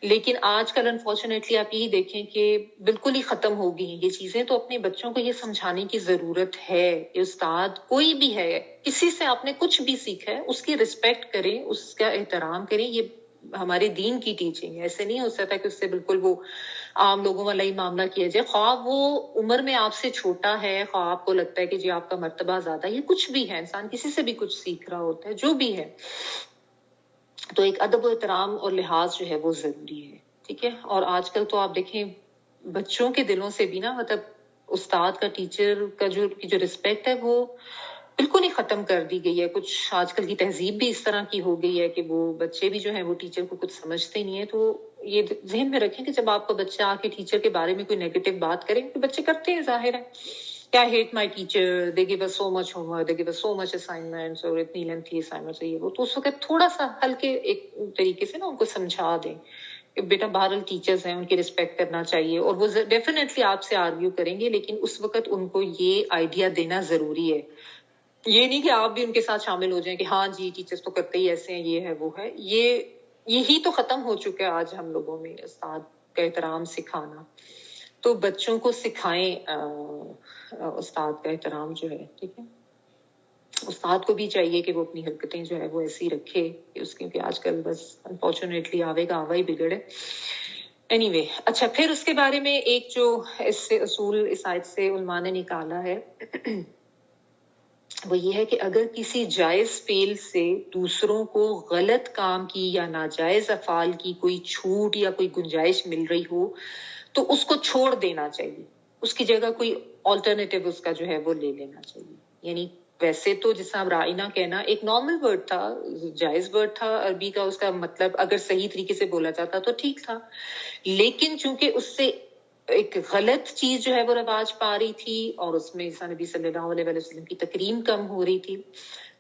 لیکن آج کل انفارچونیٹلی آپ یہی دیکھیں کہ بالکل ہی ختم ہو گئی ہیں یہ چیزیں. تو اپنے بچوں کو یہ سمجھانے کی ضرورت ہے کہ استاد کوئی بھی ہے, کسی سے آپ نے کچھ بھی سیکھا ہے اس کی رسپیکٹ کریں, اس کا احترام کریں. یہ ہمارے دین کی ٹیچنگ ہے. ایسے نہیں ہو سکتا کہ اس سے بالکل وہ عام لوگوں والا ہی معاملہ کیا جائے. خواہ وہ عمر میں آپ سے چھوٹا ہے, خواہ آپ کو لگتا ہے کہ جی آپ کا مرتبہ زیادہ, یہ کچھ بھی ہے, انسان کسی سے بھی کچھ سیکھ رہا ہوتا ہے, جو بھی ہے. تو ایک ادب و احترام اور لحاظ جو ہے وہ ضروری ہے, ٹھیک ہے. اور آج کل تو آپ دیکھیں بچوں کے دلوں سے بھی نا, مطلب استاد کا, ٹیچر کا جو رسپیکٹ ہے وہ بالکل ہی ختم کر دی گئی ہے. کچھ آج کل کی تہذیب بھی اس طرح کی ہو گئی ہے کہ وہ بچے بھی جو ہیں وہ ٹیچر کو کچھ سمجھتے نہیں ہیں. تو یہ ذہن میں رکھیں کہ جب آپ کا بچہ آ کے ٹیچر کے بارے میں کوئی نیگیٹو بات کرے, تو بچے کرتے ہیں, ظاہر ہے. I hate my teacher, they give us so much homework, they give us so much assignments, اور اتنی lengthy assignments, یہ وہ. تو اس وقت تھوڑا سا ہلکے ایک طریقے سے نا ان کو سمجھا دیں کہ بیٹا بہرحال ٹیچرز ہیں, ان کی رسپیکٹ کرنا چاہیے. اور وہ ڈیفینیٹلی آپ سے آرگیو کریں گے, لیکن اس وقت ان کو یہ آئیڈیا دینا ضروری ہے. یہ نہیں کہ آپ بھی ان کے ساتھ شامل ہو جائیں کہ ہاں جی ٹیچرز تو کرتے ہی ایسے ہیں, یہ ہے وہ ہے. یہی تو ختم ہو چکا ہے آج ہم لوگوں میں, استاد کا احترام سکھانا. تو بچوں کو سکھائیں استاد کا احترام جو ہے. ٹھیک ہے, استاد کو بھی چاہیے کہ وہ اپنی حرکتیں جو ہے وہ ایسی رکھے کہ اس کی, آج کل بس انفارچونیٹلی آوے کا آوا ہی بگڑے. اینی وے, اچھا پھر اس کے بارے میں ایک جو اس سے اصول اس آیت سے علماء نے نکالا ہے وہ یہ ہے کہ اگر کسی جائز فعل سے دوسروں کو غلط کام کی یا ناجائز افعال کی کوئی چھوٹ یا کوئی گنجائش مل رہی ہو تو اس کو چھوڑ دینا چاہیے, اس کی جگہ کوئی آلٹرنیٹو اس کا جو ہے وہ لے لینا چاہیے. یعنی ویسے تو جس طرح رائنا کہنا ایک نارمل ورڈ تھا, جائز ورڈ تھا عربی کا, اس کا مطلب اگر صحیح طریقے سے بولا جاتا تو ٹھیک تھا, لیکن چونکہ اس سے ایک غلط چیز جو ہے وہ رواج پا رہی تھی اور اس میں نبی صلی اللہ علیہ وسلم کی تکریم کم ہو رہی تھی,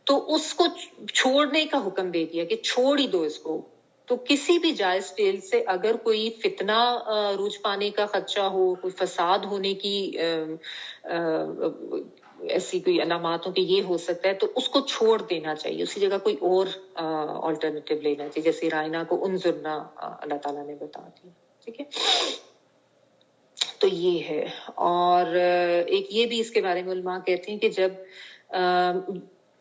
تو اس کو چھوڑنے کا حکم دے دیا کہ چھوڑ ہی دو اس کو. تو کسی بھی جائز فعل سے اگر کوئی فتنہ روج پانے کا خدشہ ہو, کوئی فساد ہونے کی ایسی کوئی علامات ہو کہ یہ ہو سکتا ہے, تو اس کو چھوڑ دینا چاہیے, اسی جگہ کوئی اور آلٹرنیٹو لینا چاہیے. جیسے رائنا کو انظرنا اللہ تعالیٰ نے بتا دیا. ٹھیک ہے, تو یہ ہے. اور ایک یہ بھی اس کے بارے میں علماء کہتے ہیں کہ جب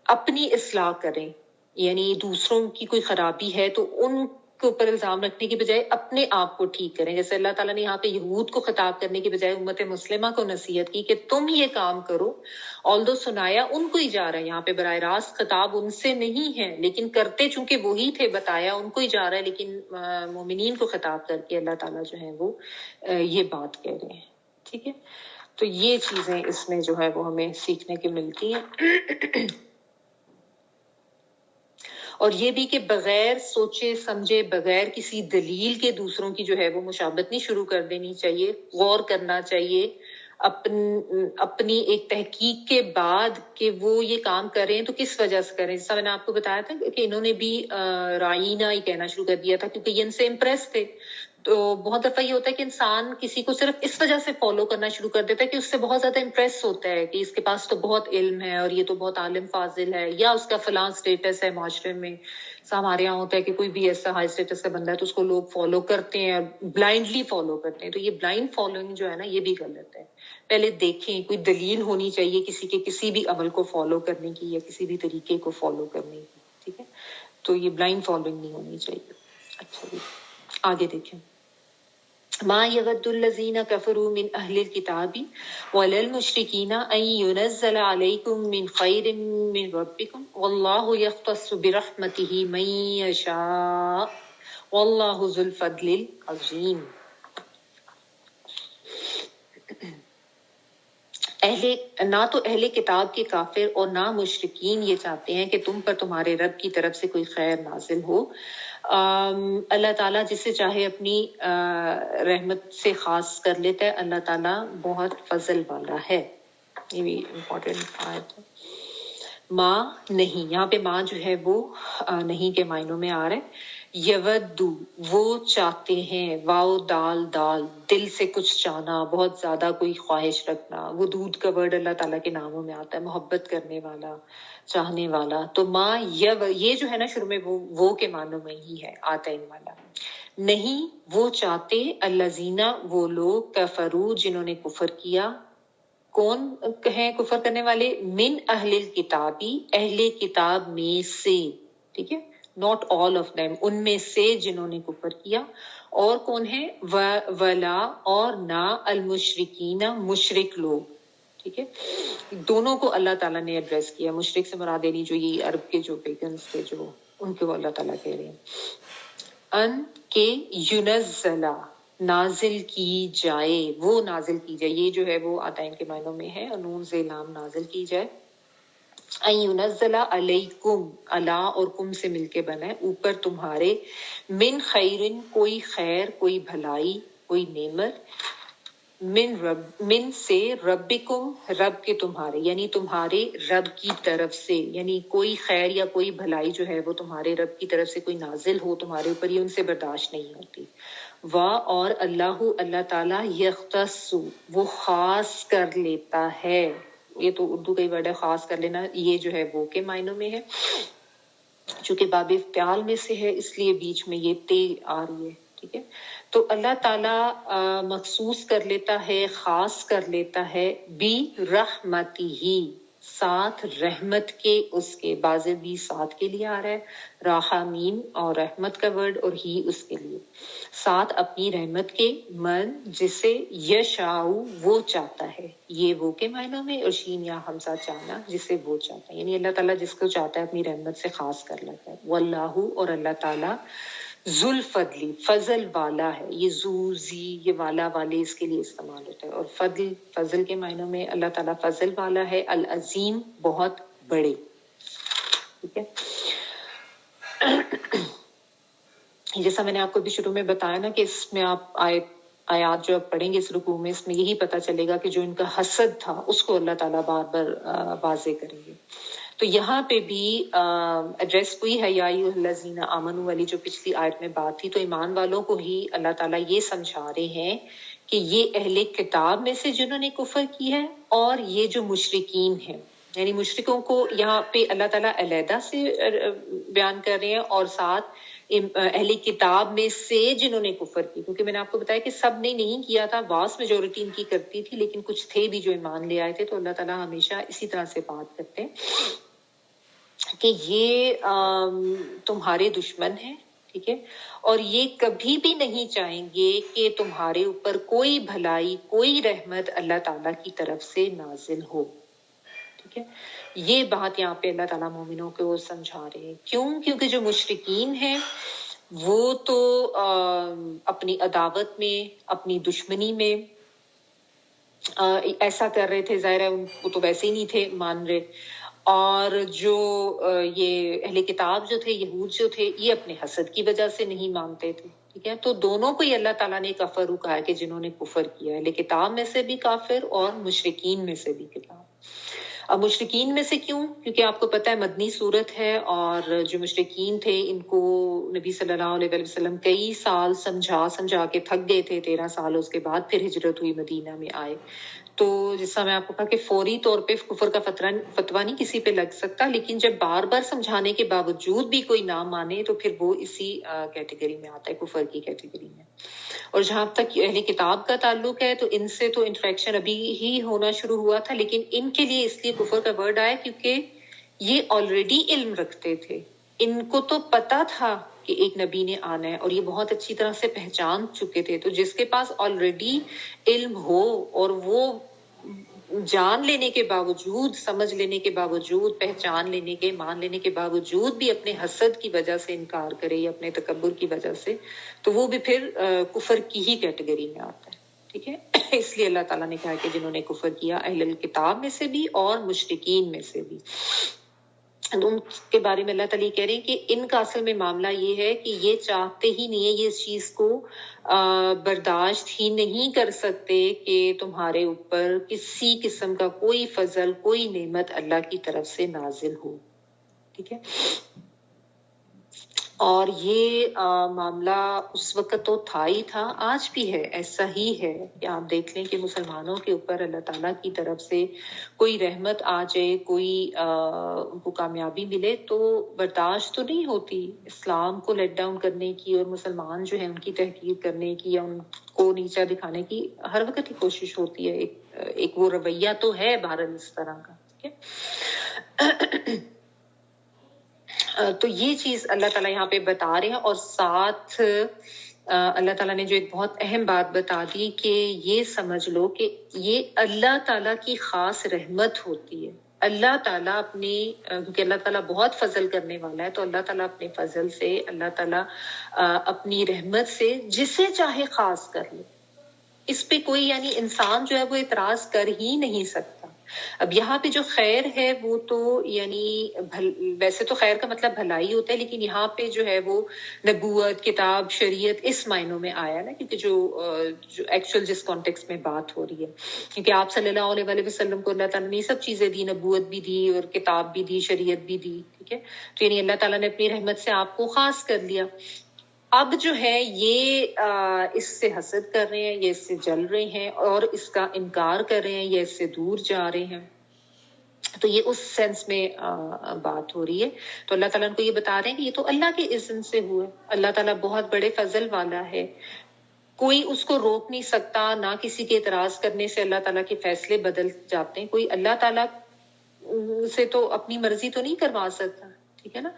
اپنی اصلاح کریں, یعنی دوسروں کی کوئی خرابی ہے تو ان کے اوپر الزام رکھنے کی بجائے اپنے آپ کو ٹھیک کریں. جیسے اللہ تعالیٰ نے یہاں پہ یہود کو خطاب کرنے کی بجائے امت مسلمہ کو نصیحت کی کہ تم یہ کام کرو, آلدو سنایا ان کو ہی جا رہا ہے, یہاں پہ براہ راست خطاب ان سے نہیں ہے, لیکن کرتے چونکہ وہی تھے, بتایا ان کو ہی جا رہا ہے, لیکن مومنین کو خطاب کر کے اللہ تعالیٰ جو ہے وہ یہ بات کہہ رہے ہیں. ٹھیک ہے, تو یہ چیزیں اس میں جو ہے وہ ہمیں سیکھنے کی ملتی ہیں. اور یہ بھی کہ بغیر سوچے سمجھے, بغیر کسی دلیل کے دوسروں کی جو ہے وہ مشابہت نہیں شروع کر دینی چاہیے, غور کرنا چاہیے اپنی ایک تحقیق کے بعد کہ وہ یہ کام کر رہے ہیں تو کس وجہ سے کر رہے ہیں. جیسا میں نے آپ کو بتایا تھا کہ انہوں نے بھی رائنا ہی کہنا شروع کر دیا تھا کیونکہ یہ ان سے امپریس تھے. تو بہت دفعہ یہ ہوتا ہے کہ انسان کسی کو صرف اس وجہ سے فالو کرنا شروع کر دیتا ہے کہ اس سے بہت زیادہ امپریس ہوتا ہے کہ اس کے پاس تو بہت علم ہے اور یہ تو بہت عالم فاضل ہے, یا اس کا فلاں سٹیٹس ہے معاشرے میں. ہمارے یہاں ہوتا ہے کہ کوئی بھی ایسا ہائی سٹیٹس کا بندہ ہے تو اس کو لوگ فالو کرتے ہیں اور بلائنڈلی فالو کرتے ہیں. تو یہ بلائنڈ فالوئنگ جو ہے نا یہ بھی غلط ہے. پہلے دیکھیں, کوئی دلیل ہونی چاہیے کسی کے کسی بھی عمل کو فالو کرنے کی یا کسی بھی طریقے کو فالو کرنے کی. ٹھیک ہے, تو یہ بلائنڈ فالوئنگ نہیں ہونی چاہیے. اچھا جی, آگے دیکھیں. ما يود الذين كفروا من أهل الكتاب ولا المشركين أن ينزل عليكم من خير من ربكم والله يختص برحمته من يشاء والله ذو الفضل العظيم. نہ تو اہل کتاب کے کافر اور نہ مشرکین یہ چاہتے ہیں کہ تم پر تمہارے رب کی طرف سے کوئی خیر نازل ہو. اللہ تعالیٰ جسے چاہے اپنی رحمت سے خاص کر لیتا ہے. اللہ تعالیٰ بہت فضل والا ہے. یہ بھی امپورٹنٹ آیت ہے. ماں نہیں, یہاں پہ ماں جو ہے وہ نہیں کے معنوں میں آ رہا ہے. یودو وہ چاہتے ہیں, واو دال دال, دل سے کچھ چاہنا, بہت زیادہ کوئی خواہش رکھنا. وہ دودھ کا ورڈ اللہ تعالیٰ کے ناموں میں آتا ہے, محبت کرنے والا, چاہنے والا. تو ماں یہ جو ہے نا شروع میں وہ کے معنوں میں ہی ہے, آتا ہے ان والا. نہیں وہ چاہتے, الذین وہ لوگ, کفروا جنہوں نے کفر کیا. کون ہیں کفر کرنے والے؟ من اہل الکتابی, اہل کتاب میں سے. ٹھیک ہے, not all of them, ان میں سے جنہوں نے کفر کیا. اور کون ہے؟ ولا اور نہ, المشرکین مشرک لوگ. ٹھیک ہے, دونوں کو اللہ تعالیٰ نے ایڈریس کیا. مشرک سے مراد یعنی جو یہ عرب کے جو پیگنز تھے جو ان کو اللہ تعالیٰ کہہ رہے ہیں. ان کے ینزلہ نازل کی جائے, وہ نازل کی جائے. یہ جو ہے وہ آتائن کے معنوں میں ہے, نون سے لام نازل کی جائے. ینزل علیکم, علا اور کم سے مل کے بنا ہے, اوپر تمہارے. من خیرن کوئی خیر, کوئی بھلائی, کوئی نعمت. من سے, ربکم رب کے تمہارے, یعنی تمہارے رب کی طرف سے. یعنی کوئی خیر یا کوئی بھلائی جو ہے وہ تمہارے رب کی طرف سے کوئی نازل ہو تمہارے اوپر, یہ ان سے برداشت نہیں ہوتی. اور اللہ تعالیٰ یختص وہ خاص کر لیتا ہے. یہ تو اردو کا ہی ورڈ ہے خاص کر لینا, یہ جو ہے وہ کے معنوں میں ہے. چونکہ باب افتعال میں سے ہے اس لیے بیچ میں یہ تے آ رہی ہے. ٹھیک ہے. تو اللہ تعالیٰ مخصوص کر لیتا ہے، خاص کر لیتا ہے بی رحمتی ہی، ساتھ رحمت کے، اس کے بازے بھی ساتھ کے لیے آ رہا ہے، راحمین اور رحمت کا ورڈ، اور ہی اس کے لیے ساتھ اپنی رحمت کے، من جسے یشاؤ وہ چاہتا ہے، یہ وہ کے معنوں میں، اور شین یا حمزہ چاہنا جسے وہ چاہتا ہے، یعنی اللہ تعالیٰ جس کو چاہتا ہے اپنی رحمت سے خاص کر لیتا ہے. واللہ اور اللہ تعالیٰ ذوالفضلی فضل والا ہے، یہ ذو زی یہ والا والے اس کے لیے استعمال ہوتا ہے، اور فضل فضل کے معنوں میں اللہ تعالیٰ فضل والا ہے، العظیم بہت بڑے. ٹھیک ہے. جیسا میں نے آپ کو بھی شروع میں بتایا نا کہ اس میں آپ آیات جو آپ پڑھیں گے اس رکوع میں، اس میں یہی پتہ چلے گا کہ جو ان کا حسد تھا اس کو اللہ تعالیٰ بار بار واضح کریں گے. تو یہاں پہ بھی ایڈریس ہوئی ہے یا ایھا الذین آمنوا والی جو پچھلی آیت میں بات تھی، تو ایمان والوں کو ہی اللہ تعالیٰ یہ سمجھا رہے ہیں کہ یہ اہل کتاب میں سے جنہوں نے کفر کی ہے، اور یہ جو مشرکین ہیں، یعنی مشرکوں کو یہاں پہ اللہ تعالیٰ علیحدہ سے بیان کر رہے ہیں، اور ساتھ اہل کتاب میں سے جنہوں نے کفر کی، کیونکہ میں نے آپ کو بتایا کہ سب نے نہیں کیا تھا، واس میجورٹی ان کی کرتی تھی، لیکن کچھ تھے بھی جو ایمان لے آئے تھے. تو اللہ تعالیٰ ہمیشہ اسی طرح سے بات کرتے ہیں کہ یہ تمہارے دشمن ہیں، ٹھیک ہے، اور یہ کبھی بھی نہیں چاہیں گے کہ تمہارے اوپر کوئی بھلائی، کوئی رحمت اللہ تعالیٰ کی طرف سے نازل ہو. ٹھیک ہے. یہ بات یہاں پہ اللہ تعالیٰ مومنوں کو سمجھا رہے ہیں. کیوں؟ کیونکہ جو مشرکین ہیں وہ تو اپنی عداوت میں، اپنی دشمنی میں ایسا کر رہے تھے، ظاہر ہے ان کو تو ویسے ہی نہیں تھے مان رہے، اور جو یہ اہل کتاب جو تھے، یہود جو تھے، یہ اپنے حسد کی وجہ سے نہیں مانتے تھے. ٹھیک ہے. تو دونوں کو ہی اللہ تعالیٰ نے کفر کہا ہے کہ جنہوں نے کفر کیا ہے، اہل کتاب میں سے بھی کافر اور مشرکین میں سے بھی کافر. اب مشرکین میں سے کیوں؟ کیونکہ آپ کو پتہ ہے مدنی صورت ہے، اور جو مشرکین تھے ان کو نبی صلی اللہ علیہ وسلم کئی سال سمجھا کے تھک گئے تھے. 13 سال اس کے بعد پھر ہجرت ہوئی، مدینہ میں آئے. تو جیسا میں آپ کو کہا کہ فوری طور پہ کفر کا فتویٰ نہیں کسی پہ لگ سکتا، لیکن جب بار بار سمجھانے کے باوجود بھی کوئی نہ مانے تو پھر وہ اسی کیٹیگری میں آتا ہے، کفر کی کیٹیگری میں. اور جہاں تک اہل کتاب کا تعلق ہے تو ان سے تو انٹریکشن ابھی ہی ہونا شروع ہوا تھا، لیکن ان کے لیے اس لیے کفر کا ورڈ آیا کیونکہ یہ آلریڈی علم رکھتے تھے. ان کو تو پتا تھا کہ ایک نبی نے آنا ہے، اور یہ بہت اچھی طرح سے پہچان چکے تھے. تو جس کے پاس آلریڈی علم ہو اور وہ جان لینے کے باوجود، سمجھ لینے کے باوجود، پہچان لینے کے، مان لینے کے باوجود بھی اپنے حسد کی وجہ سے انکار کرے یا اپنے تکبر کی وجہ سے، تو وہ بھی پھر کفر کی ہی کیٹیگری میں آتا ہے. ٹھیک ہے. اس لیے اللہ تعالیٰ نے کہا کہ جنہوں نے کفر کیا اہل الکتاب میں سے بھی اور مشرکین میں سے بھی، ان کے بارے میں اللہ تعالیٰ کہہ رہے ہیں کہ ان کا اصل میں معاملہ یہ ہے کہ یہ چاہتے ہی نہیں ہے، یہ اس چیز کو برداشت ہی نہیں کر سکتے کہ تمہارے اوپر کسی قسم کا کوئی فضل، کوئی نعمت اللہ کی طرف سے نازل ہو. ٹھیک ہے. اور یہ معاملہ اس وقت تو تھا ہی تھا، آج بھی ہے، ایسا ہی ہے کہ آپ دیکھ لیں کہ مسلمانوں کے اوپر اللہ تعالیٰ کی طرف سے کوئی رحمت آ جائے، کوئی ان کو کامیابی ملے تو برداشت تو نہیں ہوتی، اسلام کو لیٹ ڈاؤن کرنے کی اور مسلمان جو ہے ان کی تحقیر کرنے کی یا ان کو نیچا دکھانے کی ہر وقت ہی کوشش ہوتی ہے. ایک وہ رویہ تو ہے بہرحال اس طرح کا. ٹھیک ہے. تو یہ چیز اللہ تعالیٰ یہاں پہ بتا رہے ہیں، اور ساتھ اللہ تعالیٰ نے جو ایک بہت اہم بات بتا دی کہ یہ سمجھ لو کہ یہ اللہ تعالیٰ کی خاص رحمت ہوتی ہے. اللہ تعالیٰ اپنی، کیونکہ اللہ تعالیٰ بہت فضل کرنے والا ہے، تو اللہ تعالیٰ اپنے فضل سے، اللہ تعالیٰ اپنی رحمت سے جسے چاہے خاص کر لے. اس پہ کوئی یعنی انسان جو ہے وہ اعتراض کر ہی نہیں سکتا. اب یہاں پہ جو خیر ہے وہ تو یعنی ویسے تو خیر کا مطلب بھلائی ہوتا ہے، لیکن یہاں پہ جو ہے وہ نبوت، کتاب، شریعت اس معنوں میں آیا نا، کیونکہ جو ایکچوئل جس کانٹیکسٹ میں بات ہو رہی ہے، کیونکہ آپ صلی اللہ علیہ وسلم کو اللہ تعالیٰ نے سب چیزیں دی، نبوت بھی دی اور کتاب بھی دی، شریعت بھی دی. ٹھیک ہے. تو یعنی اللہ تعالیٰ نے اپنی رحمت سے آپ کو خاص کر لیا. اب جو ہے یہ اس سے حسد کر رہے ہیں، یہ اس سے جل رہے ہیں اور اس کا انکار کر رہے ہیں، یہ اس سے دور جا رہے ہیں. تو یہ اس سینس میں بات ہو رہی ہے. تو اللہ تعالیٰ کو یہ بتا رہے ہیں کہ یہ تو اللہ کے اذن سے ہوا ہے. اللہ تعالیٰ بہت بڑے فضل والا ہے, کوئی اس کو روک نہیں سکتا, نہ کسی کے اعتراض کرنے سے اللہ تعالیٰ کے فیصلے بدل جاتے ہیں. کوئی اللہ تعالیٰ سے تو اپنی مرضی تو نہیں کروا سکتا, ٹھیک ہے نا.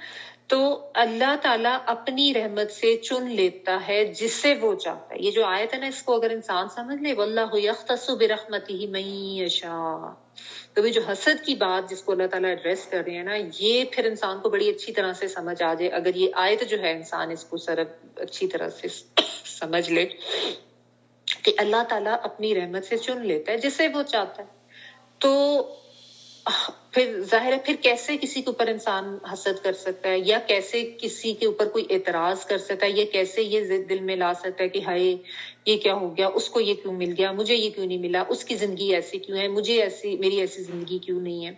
تو اللہ تعالیٰ اپنی رحمت سے چن لیتا ہے جس سے وہ چاہتا ہے. یہ جو آیت ہے نا, اس کو اگر انسان سمجھ لے, واللہ یختص برحمتہ من یشاء, تو جو حسد کی بات جس کو اللہ تعالیٰ ایڈریس کر رہے ہیں نا, یہ پھر انسان کو بڑی اچھی طرح سے سمجھ آ جائے. اگر یہ آیت جو ہے انسان اس کو اچھی طرح سے سمجھ لے کہ اللہ تعالیٰ اپنی رحمت سے چن لیتا ہے جسے وہ چاہتا ہے. تو پھر ظاہر ہے پھر کیسے کسی کے اوپر انسان حسد کر سکتا ہے, یا کیسے کسی کے اوپر کوئی اعتراض کر سکتا ہے, یا کیسے یہ دل میں لا سکتا ہے کہ ہائے یہ کیا ہو گیا, اس کو یہ کیوں مل گیا, مجھے یہ کیوں نہیں ملا, اس کی زندگی ایسی کیوں ہے, میری ایسی زندگی کیوں نہیں ہے.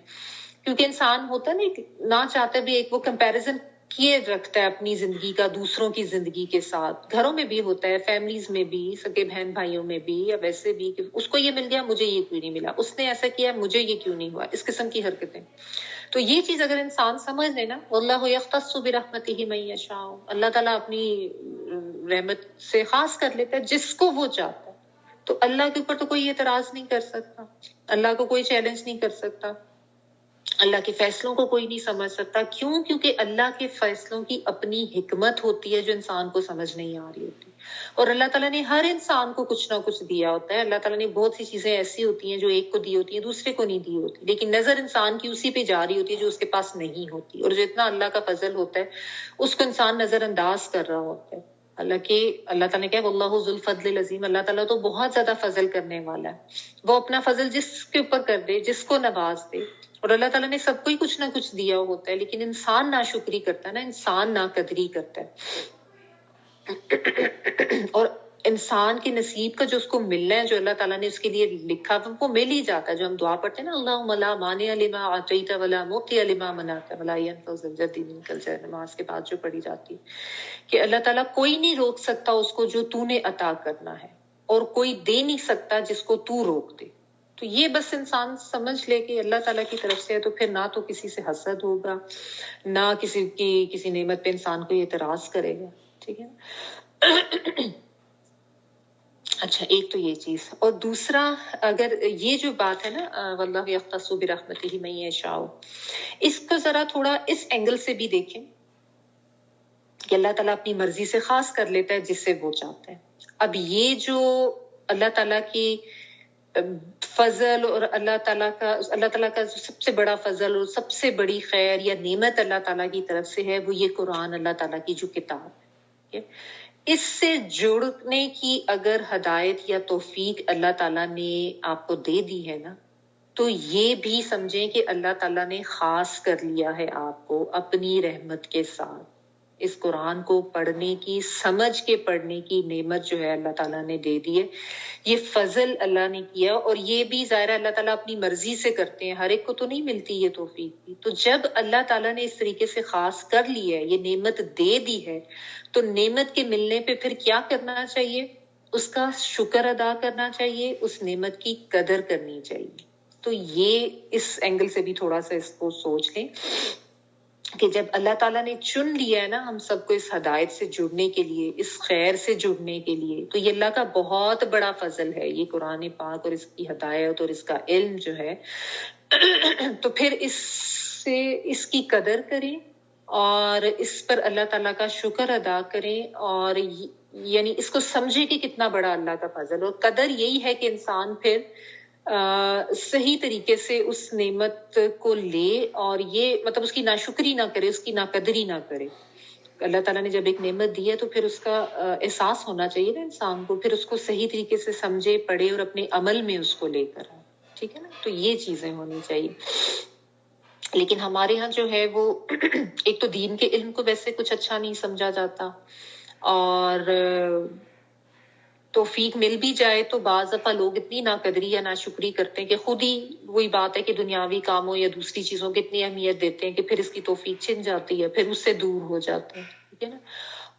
کیونکہ انسان ہوتا نا نہ چاہتا بھی ایک وہ کمپیریزن کیے رکھتا ہے اپنی زندگی کا دوسروں کی زندگی کے ساتھ. گھروں میں بھی ہوتا ہے, فیملیز میں بھی, سگے بہن بھائیوں میں بھی, یا ویسے بھی کہ اس کو یہ مل گیا مجھے یہ کیوں نہیں ملا, اس نے ایسا کیا مجھے یہ کیوں نہیں ہوا, اس قسم کی حرکتیں. تو یہ چیز اگر انسان سمجھ لے نا, واللہ یختص برحمتہ من یشاء, اللہ تعالیٰ اپنی رحمت سے خاص کر لیتا ہے جس کو وہ چاہتا ہے. تو اللہ کے اوپر تو کوئی اعتراض نہیں کر سکتا, اللہ کو کوئی چیلنج نہیں کر سکتا, اللہ کے فیصلوں کو کوئی نہیں سمجھ سکتا. کیوں؟ کیونکہ اللہ کے فیصلوں کی اپنی حکمت ہوتی ہے جو انسان کو سمجھ نہیں آ رہی ہوتی. اور اللہ تعالیٰ نے ہر انسان کو کچھ نہ کچھ دیا ہوتا ہے. اللہ تعالیٰ نے بہت سی چیزیں ایسی ہوتی ہیں جو ایک کو دی ہوتی ہیں دوسرے کو نہیں دی ہوتی, لیکن نظر انسان کی اسی پہ جا رہی ہوتی ہے جو اس کے پاس نہیں ہوتی. اور جو اتنا اللہ کا فضل ہوتا ہے اس کو انسان نظر انداز کر رہا ہوتا ہے. اللہ تعالیٰ نے کہا واللہ ذو الفضل العظیم, اللہ تعالیٰ تو بہت زیادہ فضل کرنے والا ہے. وہ اپنا فضل جس کے اوپر کر دے, جس کو نواز دے. اور اللہ تعالیٰ نے سب کو ہی کچھ نہ کچھ دیا ہوتا ہے, لیکن انسان ناشکری کرتا ہے نا, انسان ناقدری کرتا ہے. اور انسان کے نصیب کا جو اس کو ملنا ہے, جو اللہ تعالیٰ نے اس کے لیے لکھا وہ مل ہی جاتا ہے. جو ہم دعا پڑھتے ہیں نا, اللہم لا مانع لما اعطیت ولا معطی لما منعت ولا ينفع ذا الجد منک الجد, نماز کے بعد جو پڑھی جاتی ہے کہ اللہ تعالیٰ کوئی نہیں روک سکتا اس کو جو تو نے عطا کرنا ہے, اور کوئی دے نہیں سکتا جس کو تو روک دے. تو یہ بس انسان سمجھ لے کہ اللہ تعالیٰ کی طرف سے ہے, تو پھر نہ تو کسی سے حسد ہوگا, نہ کسی نعمت پہ انسان کو اعتراض کرے گا. ٹھیک ہے. اچھا, ایک تو یہ چیز. اور دوسرا, اگر یہ جو بات ہے نا واللہ یختص برحمتہ من یشاء, اس کو ذرا تھوڑا اس اینگل سے بھی دیکھیں کہ اللہ تعالیٰ اپنی مرضی سے خاص کر لیتا ہے جس سے وہ چاہتا ہے. اب یہ جو اللہ تعالیٰ کی فضل, اور اللہ تعالیٰ کا جو سب سے بڑا فضل اور سب سے بڑی خیر یا نعمت اللہ تعالیٰ کی طرف سے ہے, وہ یہ قرآن اللہ تعالیٰ کی جو کتاب ہے. اس سے جڑنے کی اگر ہدایت یا توفیق اللہ تعالیٰ نے آپ کو دے دی ہے نا, تو یہ بھی سمجھیں کہ اللہ تعالیٰ نے خاص کر لیا ہے آپ کو اپنی رحمت کے ساتھ. اس قرآن کو پڑھنے کی, سمجھ کے پڑھنے کی نعمت جو ہے اللہ تعالیٰ نے دے دی ہے. یہ فضل اللہ نے کیا, اور یہ بھی ظاہر اللہ تعالیٰ اپنی مرضی سے کرتے ہیں, ہر ایک کو تو نہیں ملتی یہ توفیق بھی. تو جب اللہ تعالیٰ نے اس طریقے سے خاص کر لی ہے, یہ نعمت دے دی ہے, تو نعمت کے ملنے پہ پھر کیا کرنا چاہیے؟ اس کا شکر ادا کرنا چاہیے, اس نعمت کی قدر کرنی چاہیے. تو یہ اس اینگل سے بھی تھوڑا سا اس کو سوچ لیں کہ جب اللہ تعالیٰ نے چن لیا ہے نا ہم سب کو اس ہدایت سے جڑنے کے لیے, اس خیر سے جڑنے کے لیے, تو یہ اللہ کا بہت بڑا فضل ہے یہ قرآن پاک اور اس کی ہدایت اور اس کا علم جو ہے. تو پھر اس کی قدر کریں اور اس پر اللہ تعالیٰ کا شکر ادا کریں, اور یعنی اس کو سمجھے کہ کتنا بڑا اللہ کا فضل. اور قدر یہی ہے کہ انسان پھر صحیح طریقے سے اس نعمت کو لے, اور یہ مطلب اس کی ناشکری نہ کرے, اس کی ناقدری نہ کرے. اللہ تعالیٰ نے جب ایک نعمت دی ہے تو پھر اس کا احساس ہونا چاہیے نا انسان کو, پھر اس کو صحیح طریقے سے سمجھے, پڑھے اور اپنے عمل میں اس کو لے کر آئے. ٹھیک ہے نا. تو یہ چیزیں ہونی چاہیے. لیکن ہمارے ہاں جو ہے وہ ایک تو دین کے علم کو ویسے کچھ اچھا نہیں سمجھا جاتا, اور توفیق مل بھی جائے تو بعض دفعہ لوگ اتنی ناقدری یا ناشکری کرتے ہیں کہ خود ہی وہی بات ہے کہ دنیاوی کاموں یا دوسری چیزوں کی اتنی اہمیت دیتے ہیں کہ پھر اس کی توفیق چھن جاتی ہے, پھر اس سے دور ہو جاتے ہیں. ٹھیک ہے نا.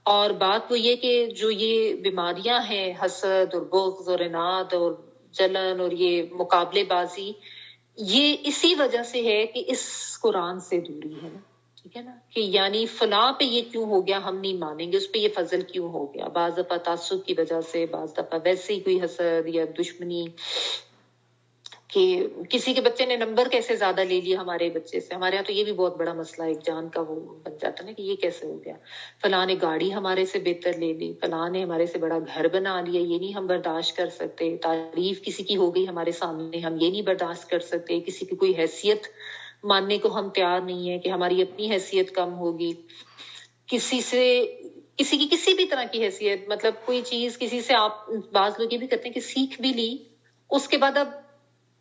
اور بات وہ یہ کہ جو یہ بیماریاں ہیں, حسد اور بغض اور عناد اور جلن اور یہ مقابلے بازی, یہ اسی وجہ سے ہے کہ اس قرآن سے دوری ہے نا، ٹھیک ہے نا، کہ یعنی فلاں پہ یہ کیوں ہو گیا ہم نہیں مانیں گے، اس پہ یہ فضل کیوں ہو گیا، بعض دفعہ تعصب کی وجہ سے، بعض دفعہ ویسے ہی کوئی حسد یا دشمنی، کہ کسی کے بچے نے نمبر کیسے زیادہ لے لیا ہمارے بچے سے. ہمارے یہاں تو یہ بھی بہت بڑا مسئلہ ایک جان کا وہ بن جاتا نا کہ یہ کیسے ہو گیا، فلاں نے گاڑی ہمارے سے بہتر لے لی، فلاں نے ہمارے سے بڑا گھر بنا لیا، یہ نہیں ہم برداشت کر سکتے، تعریف کسی کی ہو گئی ہمارے سامنے ہم یہ نہیں برداشت کر سکتے، کسی کی کوئی حیثیت ماننے کو ہم تیار نہیں ہے کہ ہماری اپنی حیثیت کم ہوگی، کسی سے کسی کی کسی بھی طرح کی حیثیت، مطلب کوئی چیز کسی سے آپ، بعض لوگ یہ بھی کرتے ہیں کہ سیکھ بھی لی، اس کے بعد اب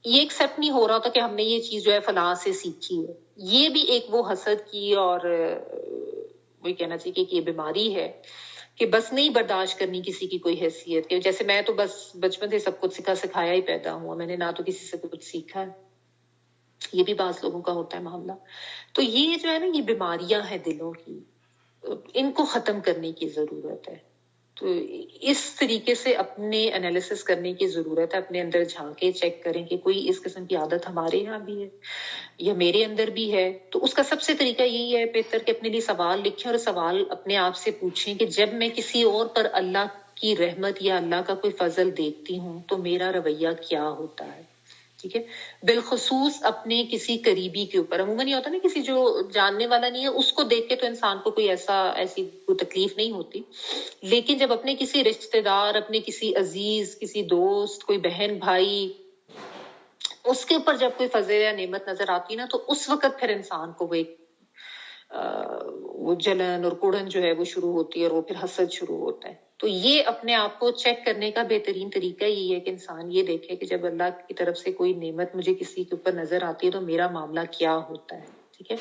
یہ ایکسپٹ نہیں ہو رہا تھا کہ ہم نے یہ چیز جو ہے فلاں سے سیکھی ہے. یہ بھی ایک وہ حسد کی اور وہی کہنا چاہیے کہ یہ بیماری ہے کہ بس نہیں برداشت کرنی کسی کی کوئی حیثیت، کہ جیسے میں تو بس بچپن سے سب کچھ سکھایا ہی پیدا ہوا، میں نے نہ تو کسی سے کچھ سیکھا ہے. یہ بھی بعض لوگوں کا ہوتا ہے معاملہ. تو یہ جو ہے نا یہ بیماریاں ہیں دلوں کی، ان کو ختم کرنے کی ضرورت ہے. تو اس طریقے سے اپنے انالیسس کرنے کی ضرورت ہے، اپنے اندر جھانکے چیک کریں کہ کوئی اس قسم کی عادت ہمارے یہاں بھی ہے یا میرے اندر بھی ہے. تو اس کا سب سے طریقہ یہی ہے بہتر کہ اپنے لیے سوال لکھیں اور سوال اپنے آپ سے پوچھیں کہ جب میں کسی اور پر اللہ کی رحمت یا اللہ کا کوئی فضل دیکھتی ہوں تو میرا رویہ کیا ہوتا ہے. ٹھیک ہے، بالخصوص اپنے کسی قریبی کے اوپر. عموماً یہ ہوتا ہے نا کسی جو جاننے والا نہیں ہے اس کو دیکھ کے تو انسان کو کوئی ایسی کوئی تکلیف نہیں ہوتی، لیکن جب اپنے کسی رشتہ دار، اپنے کسی عزیز، کسی دوست، کوئی بہن بھائی، اس کے اوپر جب کوئی فضل یا نعمت نظر آتی نا تو اس وقت پھر انسان کو وہ جلن اور کڑن جو ہے وہ شروع ہوتی ہے اور وہ پھر حسد شروع ہوتا ہے. تو یہ اپنے آپ کو چیک کرنے کا بہترین طریقہ یہ ہے کہ انسان یہ دیکھے کہ جب اللہ کی طرف سے کوئی نعمت مجھے کسی کے اوپر نظر آتی ہے تو میرا معاملہ کیا ہوتا ہے. ٹھیک ہے،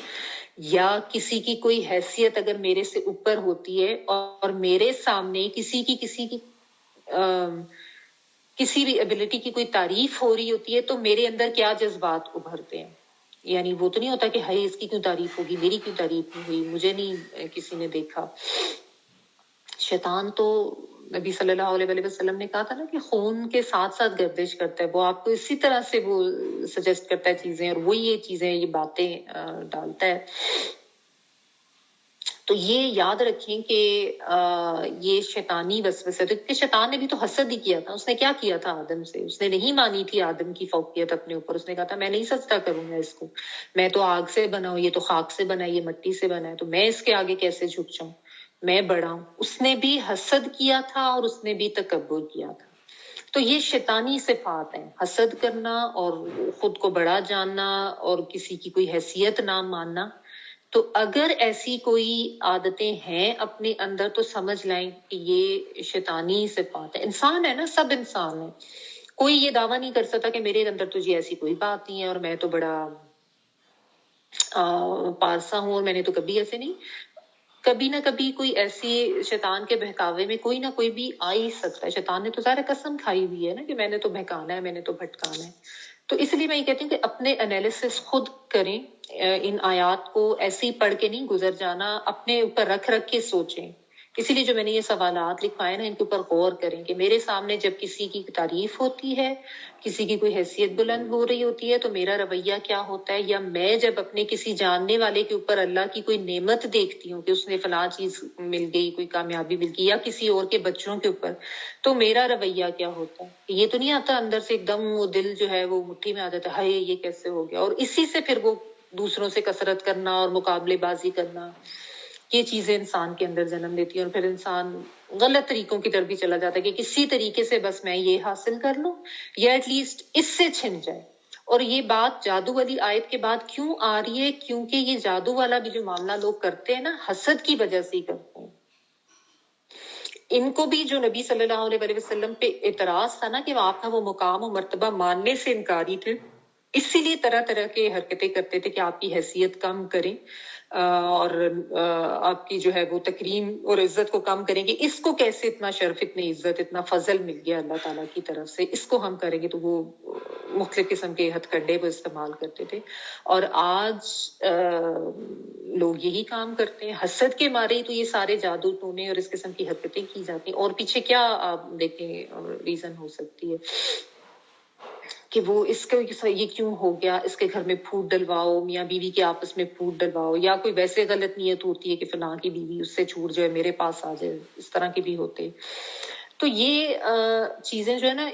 یا کسی کی کوئی حیثیت اگر میرے سے اوپر ہوتی ہے اور میرے سامنے کسی کی کسی بھی ایبلٹی کی کوئی تعریف ہو رہی ہوتی ہے تو میرے اندر کیا جذبات ابھرتے ہیں. یعنی وہ تو نہیں ہوتا کہ ہائے اس کی کیوں تعریف ہوگی، میری کیوں تعریف نہیں ہوئی، مجھے نہیں کسی نے دیکھا. شیطان تو نبی صلی اللہ علیہ وسلم نے کہا تھا نا کہ خون کے ساتھ ساتھ گردش کرتا ہے، وہ آپ کو اسی طرح سے وہ سجیسٹ کرتا ہے چیزیں اور وہ یہ چیزیں یہ باتیں ڈالتا ہے. تو یہ یاد رکھیں کہ یہ شیطانی وسوسہ ہے، کہ شیطان نے بھی تو حسد ہی کیا تھا. اس نے کیا کیا تھا آدم سے، اس نے نہیں مانی تھی آدم کی فوقیت اپنے اوپر. اس نے کہا تھا میں نہیں سجدہ کروں گا اس کو، میں تو آگ سے بنا ہوں، یہ تو خاک سے بنا ہے، یہ مٹی سے بنا ہے، تو میں اس کے آگے کیسے جھک جاؤں، میں بڑا ہوں. اس نے بھی حسد کیا تھا اور اس نے بھی تکبر کیا تھا. تو یہ شیطانی صفات ہیں، حسد کرنا اور خود کو بڑا جاننا اور کسی کی کوئی حیثیت نہ ماننا. تو اگر ایسی کوئی عادتیں ہیں اپنے اندر تو سمجھ لائیں کہ یہ شیطانی صفات ہے. انسان ہے نا، سب انسان ہے، کوئی یہ دعویٰ نہیں کر سکتا کہ میرے اندر تو جی ایسی کوئی بات نہیں ہے اور میں تو بڑا پارسا ہوں اور میں نے تو کبھی ایسے نہیں. کبھی نہ کبھی کوئی ایسی شیطان کے بہکاوے میں کوئی نہ کوئی بھی آ ہی سکتا ہے. شیطان نے تو ظاہر قسم کھائی ہوئی ہے نا کہ میں نے تو بہکانا ہے، میں نے تو بھٹکانا ہے. تو اس لیے میں یہ کہتی ہوں کہ اپنے انالیسس خود کریں، ان آیات کو ایسے ہی پڑھ کے نہیں گزر جانا، اپنے اوپر رکھ کے سوچیں. اسی لیے جو میں نے یہ سوالات لکھوائے نا ان کے اوپر غور کریں کہ میرے سامنے جب کسی کی تعریف ہوتی ہے، کسی کی کوئی حیثیت بلند ہو رہی ہوتی ہے تو میرا رویہ کیا ہوتا ہے، یا میں جب اپنے کسی جاننے والے کے اوپر اللہ کی کوئی نعمت دیکھتی ہوں کہ اس نے فلاں چیز مل گئی، کوئی کامیابی مل گئی، یا کسی اور کے بچوں کے اوپر تو میرا رویہ کیا ہوتا ہے. یہ تو نہیں آتا اندر سے ایک دم وہ دل جو ہے وہ مٹھی میں آ جاتا ہے، ہائے یہ کیسے ہو گیا، اور اسی سے پھر وہ دوسروں سے کثرت کرنا اور مقابلے بازی کرنا، یہ چیزیں انسان کے اندر جنم دیتی ہیں اور پھر انسان غلط طریقوں کی طرف بھی چلا جاتا ہے کہ کسی طریقے سے بس میں یہ حاصل کر لوں یا ایٹ لیسٹ اس سے چھن جائے. اور یہ بات جادو والی آیت کے بعد کیوں آ رہی ہے؟ کیونکہ یہ جادو والا بھی جو معاملہ لوگ کرتے ہیں نا، حسد کی وجہ سے ہی کرتے ہیں. ان کو بھی جو نبی صلی اللہ علیہ وسلم پہ اعتراض تھا نا کہ آپ کا وہ مقام و مرتبہ ماننے سے انکاری تھے، اسی لیے طرح طرح کے حرکتیں کرتے تھے کہ آپ کی حیثیت کم کریں اور آپ کی جو ہے وہ تکریم اور عزت کو کم کریں گے. اس کو کیسے اتنا شرف، اتنی عزت، اتنا فضل مل گیا اللہ تعالیٰ کی طرف سے، اس کو ہم کریں گے. تو وہ مختلف قسم کے ہتھ کنڈے وہ استعمال کرتے تھے. اور آج لوگ یہی کام کرتے ہیں، حسد کے مارے تو یہ سارے جادو ٹونے اور اس قسم کی حرکتیں کی جاتی ہیں. اور پیچھے کیا آپ دیکھیں ریزن ہو سکتی ہے. کہ وہ اس کو یہ کیوں ہو گیا، اس کے گھر میں پھوٹ ڈلواؤ، میاں بیوی کے آپس میں پھوٹ ڈلواؤ، یا کوئی ویسے غلط نیت ہوتی ہے کہ فلاں کی بیوی اس سے چھوٹ جائے میرے پاس آ جائے، اس طرح کے بھی ہوتے. تو یہ چیزیں جو ہے نا،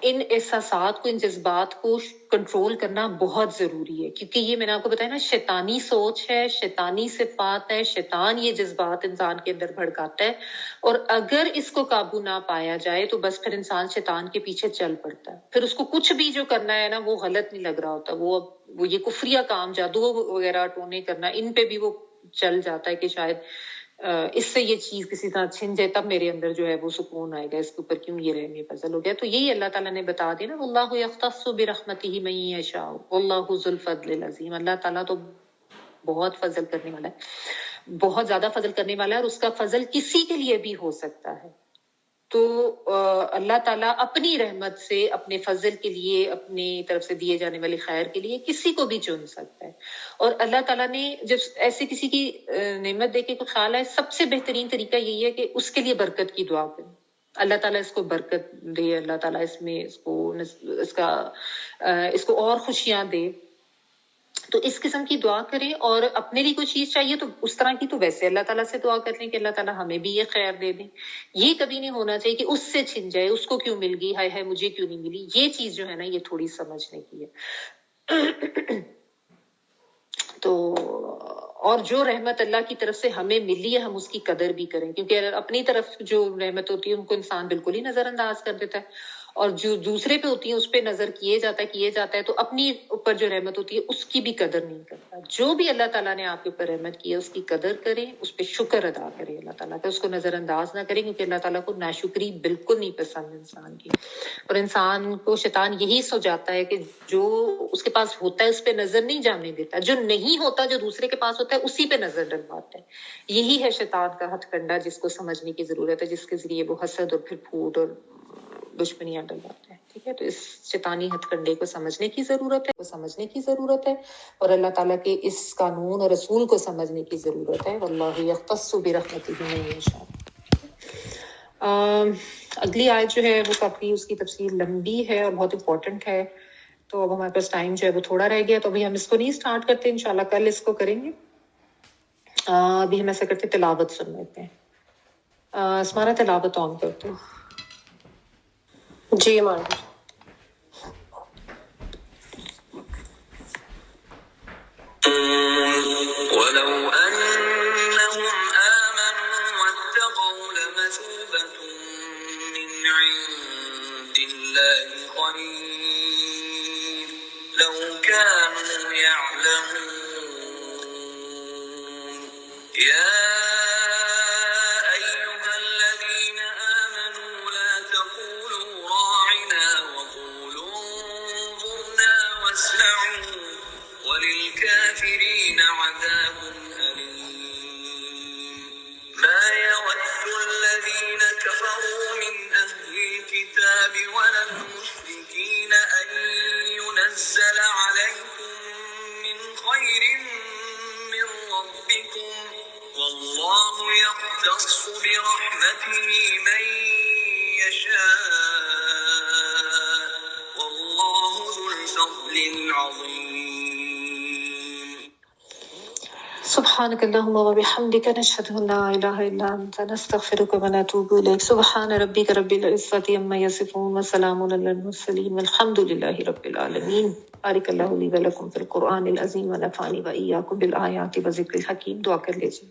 ان احساسات کو، ان جذبات کو کنٹرول کرنا بہت ضروری ہے، کیونکہ یہ میں نے آپ کو بتایا نا، شیطانی سوچ ہے، شیطانی صفات ہے، شیطان یہ جذبات انسان کے اندر بھڑکاتا ہے، اور اگر اس کو قابو نہ پایا جائے تو بس پھر انسان شیطان کے پیچھے چل پڑتا ہے. پھر اس کو کچھ بھی جو کرنا ہے نا وہ غلط نہیں لگ رہا ہوتا، وہ یہ کفریہ کام، جادو وغیرہ ٹونے کرنا، ان پہ بھی وہ چل جاتا ہے کہ شاید اس سے یہ چیز کسی طرح چھن جائے، تب میرے اندر جو ہے وہ سکون آئے گا، اس کے اوپر کیوں یہ رحم فضل ہو گیا. تو یہی اللہ تعالیٰ نے بتا دیا نا، واللہ یختص برحمتہ من یشاء واللہ ذو الفضل العظیم. اللہ تعالیٰ تو بہت فضل کرنے والا ہے، بہت زیادہ فضل کرنے والا ہے، اور اس کا فضل کسی کے لیے بھی ہو سکتا ہے. تو اللہ تعالیٰ اپنی رحمت سے، اپنے فضل کے لیے، اپنی طرف سے دیے جانے والے خیر کے لیے کسی کو بھی چن سکتا ہے. اور اللہ تعالیٰ نے جب ایسے کسی کی نعمت دیکھے تو خیال ہے سب سے بہترین طریقہ یہی ہے کہ اس کے لیے برکت کی دعا کریں. اللہ تعالیٰ اس کو برکت دے، اللہ تعالیٰ اس میں اس کو اور خوشیاں دے. تو اس قسم کی دعا کریں، اور اپنے لیے کوئی چیز چاہیے تو اس طرح کی تو ویسے اللہ تعالیٰ سے دعا کر لیں کہ اللہ تعالیٰ ہمیں بھی یہ خیر دے دیں. یہ کبھی نہیں ہونا چاہیے کہ اس سے چھن جائے، اس کو کیوں مل گئی، ہائے ہائے مجھے کیوں نہیں ملی. یہ چیز جو ہے نا یہ تھوڑی سمجھنے کی ہے. تو اور جو رحمت اللہ کی طرف سے ہمیں ملی ہے ہم اس کی قدر بھی کریں، کیونکہ اپنی طرف جو رحمت ہوتی ہے ان کو انسان بالکل ہی نظر انداز کر دیتا ہے، اور جو دوسرے پہ ہوتی ہے اس پہ نظر کیے جاتا ہے تو اپنی اوپر جو رحمت ہوتی ہے اس کی بھی قدر نہیں کرتا. جو بھی اللہ تعالیٰ نے آپ کے اوپر رحمت کی ہے اس کی قدر کریں، اس پہ شکر ادا کریں اللہ تعالیٰ کا، اس کو نظر انداز نہ کریں، کیونکہ اللہ تعالیٰ کو ناشکری بالکل نہیں پسند انسان کی. اور انسان کو شیطان یہی سو جاتا ہے کہ جو اس کے پاس ہوتا ہے اس پہ نظر نہیں جانے دیتا، جو نہیں ہوتا، جو دوسرے کے پاس ہوتا ہے اسی پہ نظر ڈلواتا ہے. یہی ہے شیطان کا ہتھ کنڈا جس کو سمجھنے کی ضرورت ہے، جس کے ذریعے وہ حسد اور پھر پھوٹ اور دشمنیاں ڈلواتے ہیں. ٹھیک ہے، تو اس شیطانی ہتھ کنڈے کو سمجھنے کی ضرورت ہے، اور اللہ تعالیٰ کے اس قانون اور رسول کو سمجھنے کی ضرورت ہے. واللہ یختص برحمتہ من یشاء. اگلی آیت جو ہے وہ کافی، اس کی تفسیر لمبی ہے اور بہت امپورٹنٹ ہے، تو اب ہمارے پاس ٹائم جو ہے وہ تھوڑا رہ گیا، تو ابھی ہم اس کو نہیں سٹارٹ کرتے، انشاءاللہ کل اس کو کریں گے. ابھی ہم ایسا کرتے تلاوت سن لیتے ہیں. اسمارا تلاوت آن کرتے ہو. جی مان ولو أنهم آمنوا واتقوا لمثوبة من عند الله خير لو كانوا يعلمون. يا أيها الذين آمنوا لا تقولوا راعنا وقولوا انظرنا واسمعوا وللكافرين عذاب أليم. ما يود الذين كفروا من أهل الكتاب ولا المشركين أن ينزل عليكم من خير من ربكم والله يختص برحمته من يشاء والله ذو الفضل العظيم. سبحانك اللهم وبحمدك نشهد ان لا اله الا انت نستغفرك ونتوب اليك. سبحان ربك رب العزة عما يصفون وسلام على المرسلين والحمد لله رب العالمين. بارك الله لي ولكم في القرآن العظيم ونفعني وإياكم بالآيات وذكر الحكيم. دعا کر لیجیے.